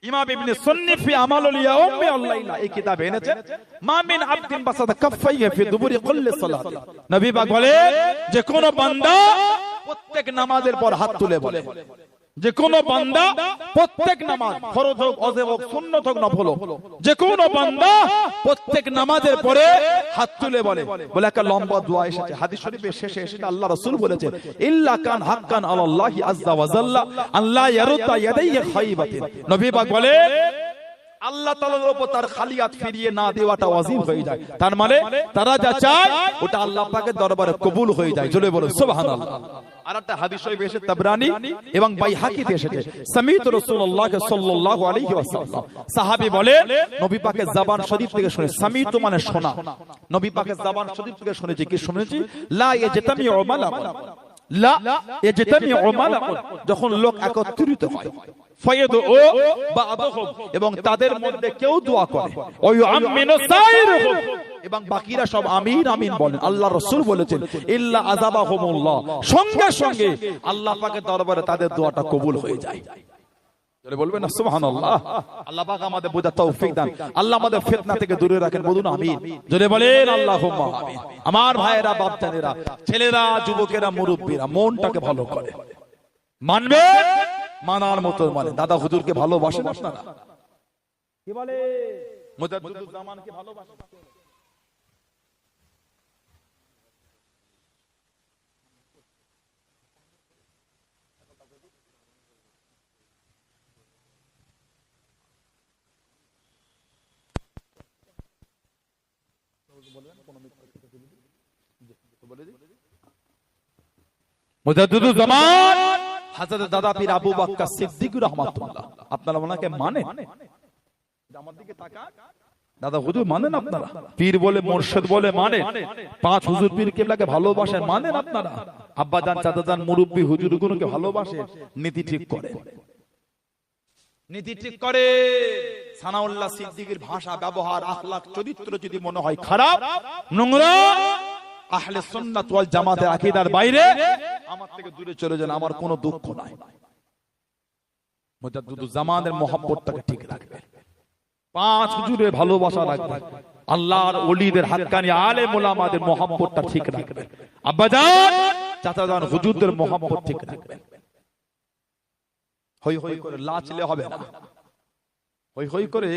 ইমাম ইবনে সুন্নি ফি আমালুল ইয়াউমি ওয়াল লাইলা, এই কিতাবে এনেছেন, মা মিন আবদিন বাসাদা কাফাইহি ফি দুবুরি কুল্লি সালাত। নবী পাক বলে যে কোন বান্দা প্রত্যেক নামাজের পর হাত তুলে বলে, যে কোন বান্দা প্রত্যেক নামাজ, ফরজ হোক ওয়াজিব হোক সুন্নাত হোক নফল হোক, যে কোন বান্দা প্রত্যেক নামাজের পরে হাত তুলে বলে একটা লম্বা দোয়া এসেছে। হাদিস শরীফের শেষে এসেছে আল্লাহ রাসূল বলেছেন ইল্লা কান হাক্কান আলাল্লাহি আযজা ওয়া জাল্লা আল্লাহ ইয়ারুদ্দা ইয়াদাইহি খায়বাতিন। নবী পাক বলে আল্লাহ তাআলার উপর তার খালি হাত ফিরিয়ে না দেওয়াটা ওয়াজিব হয়ে যায়। তার মানে তারা যা চায় ওটা আল্লাহ পাকের দরবারে কবুল হয়ে যায়। জোরে বলুন সুবহানাল্লাহ। আর একটা হাদিস শরীফ এসেছে তাবরানী এবং বাইহাকিতে এসেছে, সামিত রাসূলুল্লাহ সাল্লাল্লাহু আলাইহি ওয়াসাল্লাম, সাহাবী বলেন নবী পাকের জবান শরীফ থেকে শুনে, সামিত মানে শোনা, নবী পাকের জবান শরীফ থেকে শুনেছি, কি শুনেছি? লা ইয়াজতামিউ মালাকুন, লা ইয়াজতামিউ মালাকুন, যখন লোক একত্রিত হয়, ফায়াদু বা'দুহুম, এবং তাদের মধ্যে কেউ দোয়া করে, ওয়া ইউআমিনু সাইরুহুম, এবং বাকিরা সব আমিন আমিন বলেন। আল্লাহ রাসূল বলেছেন ইল্লা আযাবাহুমুল্লাহ, সঙ্গে সঙ্গে আল্লাহ পাকের দরবারে তাদের দোয়াটা কবুল হয়ে যায়। জোরে বলবেন না সুবহানাল্লাহ। আল্লাহ পাক আমাদের বোঝার তৌফিক দান, আল্লাহ আমাদের ফিতনা থেকে দূরে রাখেন, বলুন আমিন। জোরে বলেন আল্লাহুম্মা আমিন। আমার ভাইয়েরা, বাপজানেরা, ছেলেরা, যুবকেরা, মুরব্বীরা মনটাকে ভালো করে মানবে, মানার মতো মানে। দাদা হুজুরকে ভালোবাসেন আপনারা? কি বলে মুজাদ্দিদুল জামানকে ভালোবাসেন? মুজাদ্দিদুল জামান হযরত দাদা পীর আবু বকর সিদ্দিক রাহমাতুল্লাহ, আপনারা ওনাকে মানেন? আমার দিকে তাকান, দাদা হুজুর মানেন আপনারা? পীর বলে, মুর্শিদ বলে মানেন? পাঁচ হুজুর পীর কেবলাকে ভালোবাসেন, মানেন আপনারা? আব্বা জান, চাচা জান, মুরব্বি হুজুরগুলোকে ভালোবাসেন, নীতি ঠিক করে, নীতি ঠিক করে। সানাউল্লাহ সিদ্দিকের ভাষা, ব্যবহার, আখলাক, চরিত্র যদি মনে হয় খারাপ, নোংরা, আহলে সুন্নাত ওয়াল জামাতের আকীদার বাইরে, আমার থেকে দূরে চলে যান, আমার কোনো দুঃখ নাই। মুজাদ্দিদুল জামানের মহব্বতটাকে ঠিক রাখবে, পাঁচ হুজুরের ভালোবাসা রাখবে, আল্লাহর ওলিদের হাক্কানি আলেম ওলামাদের মহব্বতটা ঠিক রাখবে, আব্বাজান চাচাজান হুজুরদের মহব্বত ঠিক রাখবে। হই হই করে লাচলে হবে না, হই হই করে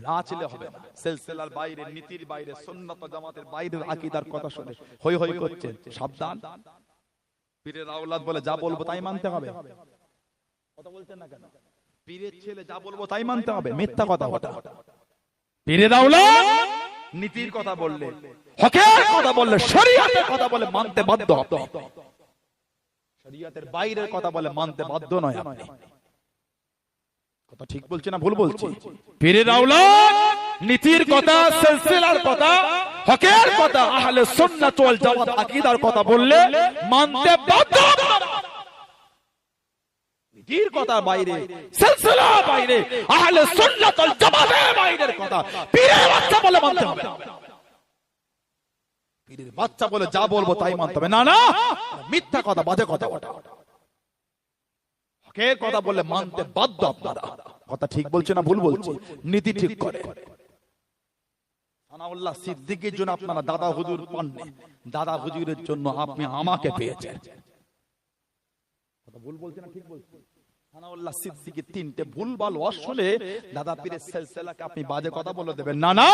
লাচলে হবে না। সিলসিলার বাইরে, নীতির বাইরে, সুন্নাত ওয়াল জামাতের বাইরের আকীদার কথা শুনে হই হই করছেন, সাবধান। পীরের আওলাদ বলে যা বলবো তাই মানতে হবে, কথা বলছেন না কেন? পীরের ছেলে যা বলবো তাই মানতে হবে, মিথ্যা কথা ওটা। পীরের আওলাদ নীতির কথা বললে, হকের কথা বললে, শরীয়তের কথা বলে মানতে বাধ্য হবে, শরীয়তের বাইরের কথা বলে মানতে বাধ্য নয় আপনি। কথা ঠিক বলছি না ভুল বলছি? পীরের আওলাদ নীতির কথা, সিলসিলার কথা, হকের কথা, আহলে সুন্নাত ওয়াল জামাত আকীদার কথা বললে মানতে বাধ্য আপনারা। নীতির কথা বাইরে, সিলসিলা বাইরে, আহলে সুন্নাত ওয়াল জামাতের বাইরের কথা পীরের বাচ্চা বলে মানতে হবে, পীরের বাচ্চা বলে যা বলবো তাই মানতে হবে। না না, মিথ্যা কথা, বাজে কথা ওটা। হকের কথা বললে মানতে বাধ্য আপনারা। কথা ঠিক বলছে না ভুল বলছি? নীতি ঠিক করে। সানাউল্লাহ সিদ্দিকের জন্য আপনারা দাদা হুজুর পাননি, দাদা হুজুরের জন্য আপনি আমাকে পেয়েছেন। কথা ভুল বলছে না ঠিক বলছি? সানাউল্লাহ সিদ্দিকের তিনটে ভুলভাল আসলে দাদা পীরের সিলসিলাকে আপনি বাজে কথা বলে দেবেন। না না,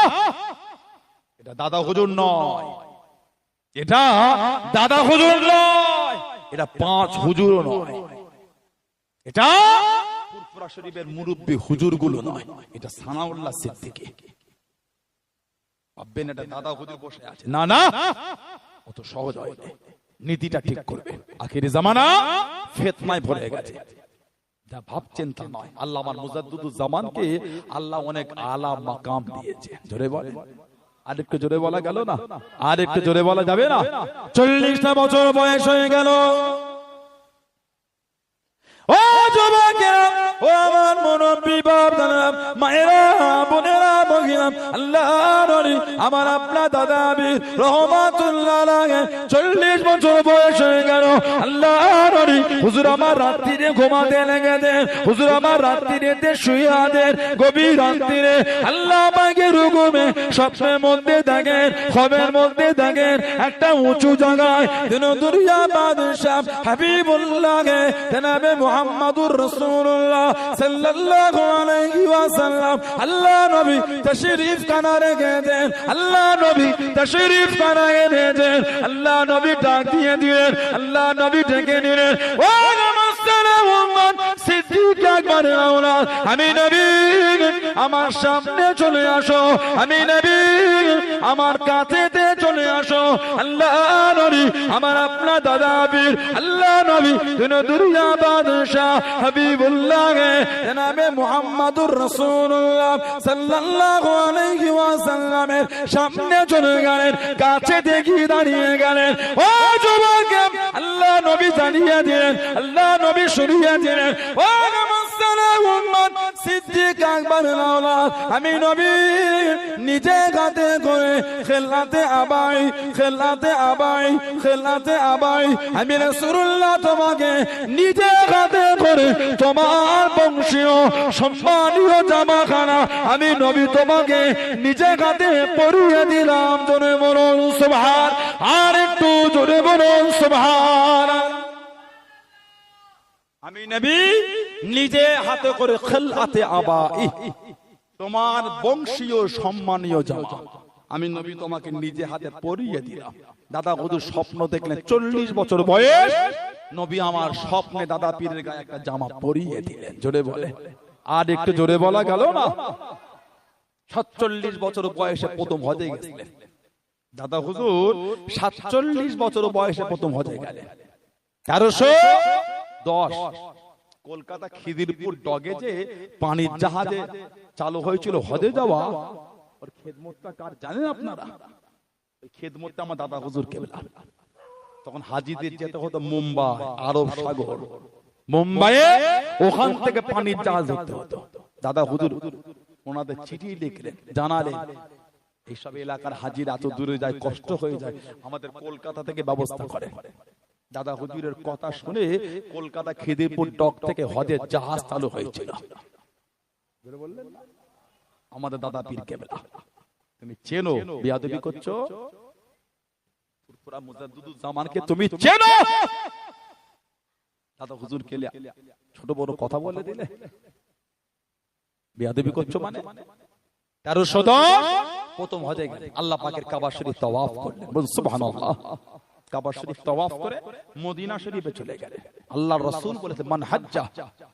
এটা দাদা হুজুর নয়, এটা দাদা হুজুর নয়, এটা পাঁচ হুজুরও নয়, এটা ফুরফুরা শরীফের মুরব্বি হুজুরগুলো নয়, এটা সানাউল্লাহ সিদ্দিকী। ভাববেন এটা দাদা হুজুর বসে আছে, না না, অত সহজ হয় না। নীতিটা ঠিক করবে। আখিরি জামানা ফিতনায় ভরে গেছে, যা ভাবছেন তা নয়। আল্লাহ আমার মুজাদ্দিদুল জামানকে আল্লাহ অনেক আলা মাকাম দিয়েছে। জোরে বলে, আর একটু জোরে বলা গেল না? আর একটু জোরে বলা যাবে না? 40টা বছর বয়স হয়ে গেল। ও যুবকেরা, ও আমার মুরব্বি বাপদাদা, মায়েরা, বোনেরা, ভগিনা, আল্লাহর ওলি আমার আপনার দাদা পীর রহমাতুল্লাহ আলাইহি 40 বছর বয়স হয়ে গেল। আল্লাহর ওলি হুজুর আমার রাত্রিরে ঘুমাতে লেগে দেন, হুজুর আমার রাত্রিতে শুইয়া দেন, গভীর রাত্রিরে আল্লাহ পাকের হুকুমে স্বপ্নের মধ্যে দেখেন, খবের মধ্যে দেখেন একটা উঁচু জায়গায় দিন দুনিয়া বাদশাহ হাবিবুল্লাহকে জনাবে মুহাম্মদুর রাসূলুল্লাহ সাল্লাল্লাহু আলাইহি ওয়াসাল্লাম আল্লাহ নবী তাশরীফ খানা রেখে দেন, আল্লাহ নবী তাশরীফ খানা রেখে দেন, আল্লাহ নবী ডাক দিয়ে দিলেন, আল্লাহ নবী ডেকে নিলেন, ও মুহাম্মদ সিদ্দিক আকবর আওলাদ, আমি নবী আমার সামনে চলে আসো, আমি নবী আমার কাছেতে চলে আসো। আল্লাহ নবী আমার আপনার দাদা পীর, আল্লাহ নবী দুনিয়া বাদশাহ হাবিবুল্লাহ জনাবে মুহাম্মদুর রাসূলুল্লাহ সাল্লাল্লাহু আলাইহি ওয়াসাল্লামের সামনে চলে গেলেন, কাছে দেখি দাঁড়িয়ে গেলেন। ও যুবক, আল্লাহ নবী জানিয়ে দিলেন, আল্লাহ নবী শুনিয়ে দিলেন, ও সিদ্দিক আকবর আওলাদ আমি নবী নিজে হাতে করে খেলাতে আবাই আমি রাসূলুল্লাহ তোমাকে নিজে হাতে করে তোমার বংশীয় সম্মানীয় জামাখানা আমি নবী তোমাকে নিজে হাতে পরিয়ে দিলাম। জোরে বলুন সুবহান, আর একটু জোরে বলুন সুবহান। আমি নবী নিজে হাতে করে খেলাতে আবাই তোমার বংশীয় সম্মানীয় জামা আমি নবী তোমাকে নিজে হাতে পরিয়ে দিলাম। দাদা হুজুর স্বপ্ন দেখলেন 40 বছর বয়স নবী আমার স্বপ্নে দাদা পীরের গায়ে একটা জামা পরিয়ে দিলেন। জোরে বলে, আর একটু জোরে বলা গেল না? 47 বছর বয়সে প্রথম হজে গেছিলেন দাদা হুজুর। 47 বছর বয়সে প্রথম হজে গেলেন 1310 কলকাতা খিদিরপুর ডগে যে পানির জাহাজে চালু হয়েছিল হজে যাওয়া, ওর খেদমতটা কার জানেন আপনারা? ওই খেদমতটা আমার দাদা হুজুর কেবলা। তখন হাজিদের যেতে হতো মুম্বাই, আরব সাগর, মুম্বাইয়ে ওখান থেকে পানির জাহাজ ধরতে হতো। দাদা হুজুর ওনাদের চিঠি লিখলেন, জানালেন এইসব এলাকার হাজিরা এত দূরে যায়, কষ্ট হয়ে যায়, আমাদের কলকাতা থেকে ব্যবস্থা করে। দাদা হুজুরের কথা শুনে কলকাতা খিদিরপুর ডক থেকে হজের জাহাজ চালু হয়েছিল। আমাদের দাদা পীর কেবলা, তুমি চেনো? বিয়াদবি করছো? মুজাদ্দিদুজ্জামানকে তুমি চেনো? দাদা হুজুর কেলে ছোট বড় কথা বলে দিলে, বিয়াদবি করছো মানে? 1310 প্রথম হজে গেলেন, আল্লাহ পাকের কাবা শরীফ তাওয়াফ করলেন। বলুন সুবহানাল্লাহ। কাবা শরীফ তাওয়াফ করে মদিনা শরীফে চলে গেলেন। আল্লাহর রাসূল বলেছেন মান হাজ্জা,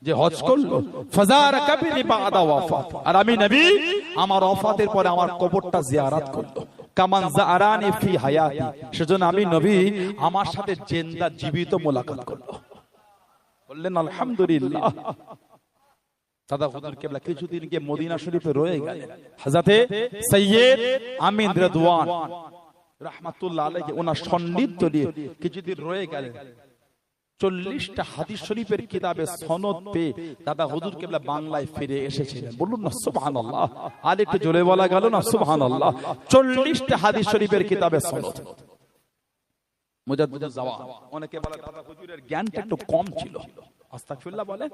যে হজ করলো, ফাজারা কাবরি বাদা ওয়াফাত, আর আমি নবী আমার ওয়াফাতের পরে আমার কবরটা জিয়ারত করলো। কামান জারানি ফি হায়াতি, সেজন্য আমি নবী আমার সাথে জিন্দা জীবিত মোলাকাত করলো। বললেন আলহামদুলিল্লাহ। দাদা হুজুর কেবলা কিছুদিন গিয়ে মদিনা শরীফে রয়ে গেলেন। হযরতে সৈয়দ আমিন রিদওয়ান রাহমাতুল্লাহ আলাইহি ওনার সান্নিধ্য দিয়ে কিছুদিন রয়ে গেলেন। 40টা হাদিস শরীফের কিতাবে সনদ পেয়ে দাদা হুজুর কেবলা বাংলায় ফিরে এসেছিলেন। বলুন না সুবহানাল্লাহ। আর একটু জোরে বলা গেল না সুবহানাল্লাহ। 40টা হাদিস শরীফের কিতাবে সনদ। মুজাদ্দিদুজ জামান অনেকে বলে দাদা হুজুরের জ্ঞানটা একটু কম ছিল। আস্তাগফিরুল্লাহ বলে।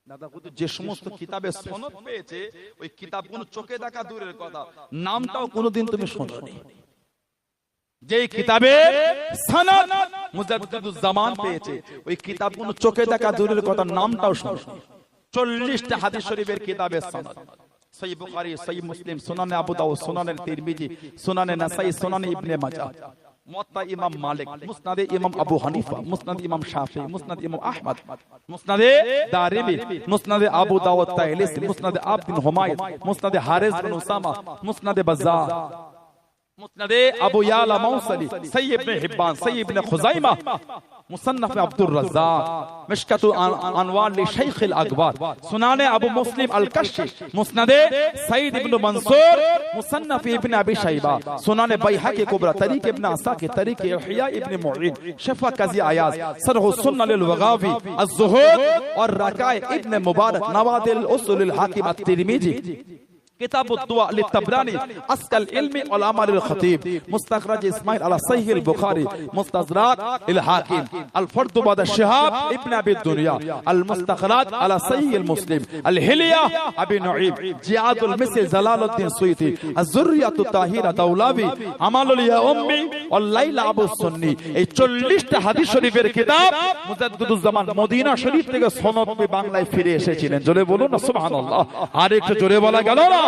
দাদা হুজুর যে সমস্ত কিতাবে সনদ পেয়েছে ওই কিতাবগুলো চোখে দেখা দূরের কথা, নামটাও কোনোদিন তুমি শোনোনি। যে কিতাবে সনদ মুজাদ্দিদুজ জামান পেয়েছে ওই কিতাবগুলো চোখে দেখা দূরের কথা, নামটাও শোনোনি। 40টা হাদিস শরীফের কিতাবে সনদ, সহিহ বুখারী, সহিহ মুসলিম, সুনানে আবু দাউদ, সুনানে তিরমিজি, সুনানে নাসাই, সুনানে ইবনে মাজাহ, মুওয়াত্তা ইমাম মালিক, মুসনাদে ইমাম আবু হানিফা, মুসনাদ ইমাম শাফি, মুসনাদ ইমাম আহমদ, মুসনাদে দারিমি, মুসনাদে আবু দাউদ তাইলিসি, মুসনাদে আব বিন হুমায়দ, মুসনাদে হারিস বিন উসামা, মুসনাদে বাজ্জার, মুসনাদে আবু ইয়ালা মাউসালি, সহিহ ইবনে হিব্বান, সহিহ ইবনে খুজাইমা, মুসান্নাফ আব্দুর রাজ্জাক, মিশকাতু আনওয়ার লি শাইখুল আকবার, সুনানে আবু মুসলিম আল কাশফি, মুসনাদে সাঈদ ইবনে মনসুর, মুসান্নাফ ইবনে আবি শাইবা, সুনানে বাইহাকি কুবরা, তারিক ইবনে আসাকির, তারিক ইহয়া ইবনে মুঈন, শিফা কাজী আয়াজ, শরহ সুন্নাহ লিল ওয়াগাফি, আয-যুহুদ और রাকায়ে ইবনে মুবারক, নওয়াদিল উসুল আল হাকিম আত-তিরমিজি, किताब दुआ लितबरानी, अस्कल इल्मी और अमल खतीब, मुस्तखरज इस्माइल अला सहीह अल बुखारी, मुस्तदरक अल हाकिम, अल फर्द बाद शिहाब इब्न अबी दुनिया, अल मुस्तखरज अला सहीह अल मुस्लिम, अल हिलिया अबी नुईम, जियाद अल मिस्र जलालुद्दीन सुयती, अज़-ज़ुर्रियत ताहिरा दौलावी, अमाल या उम्मी और लाइला अबू सुन्नी। এই 40টা হাদিস শরীফের কিতাব মুজাদ্দিদুজ জামান মদিনা শরীফ থেকে সনদ পেয়ে বাংলায় ফিরে এসেছিলেন। জোরে বলুন না সুবহানাল্লাহ। আর একটু জোরে বলা গেল না?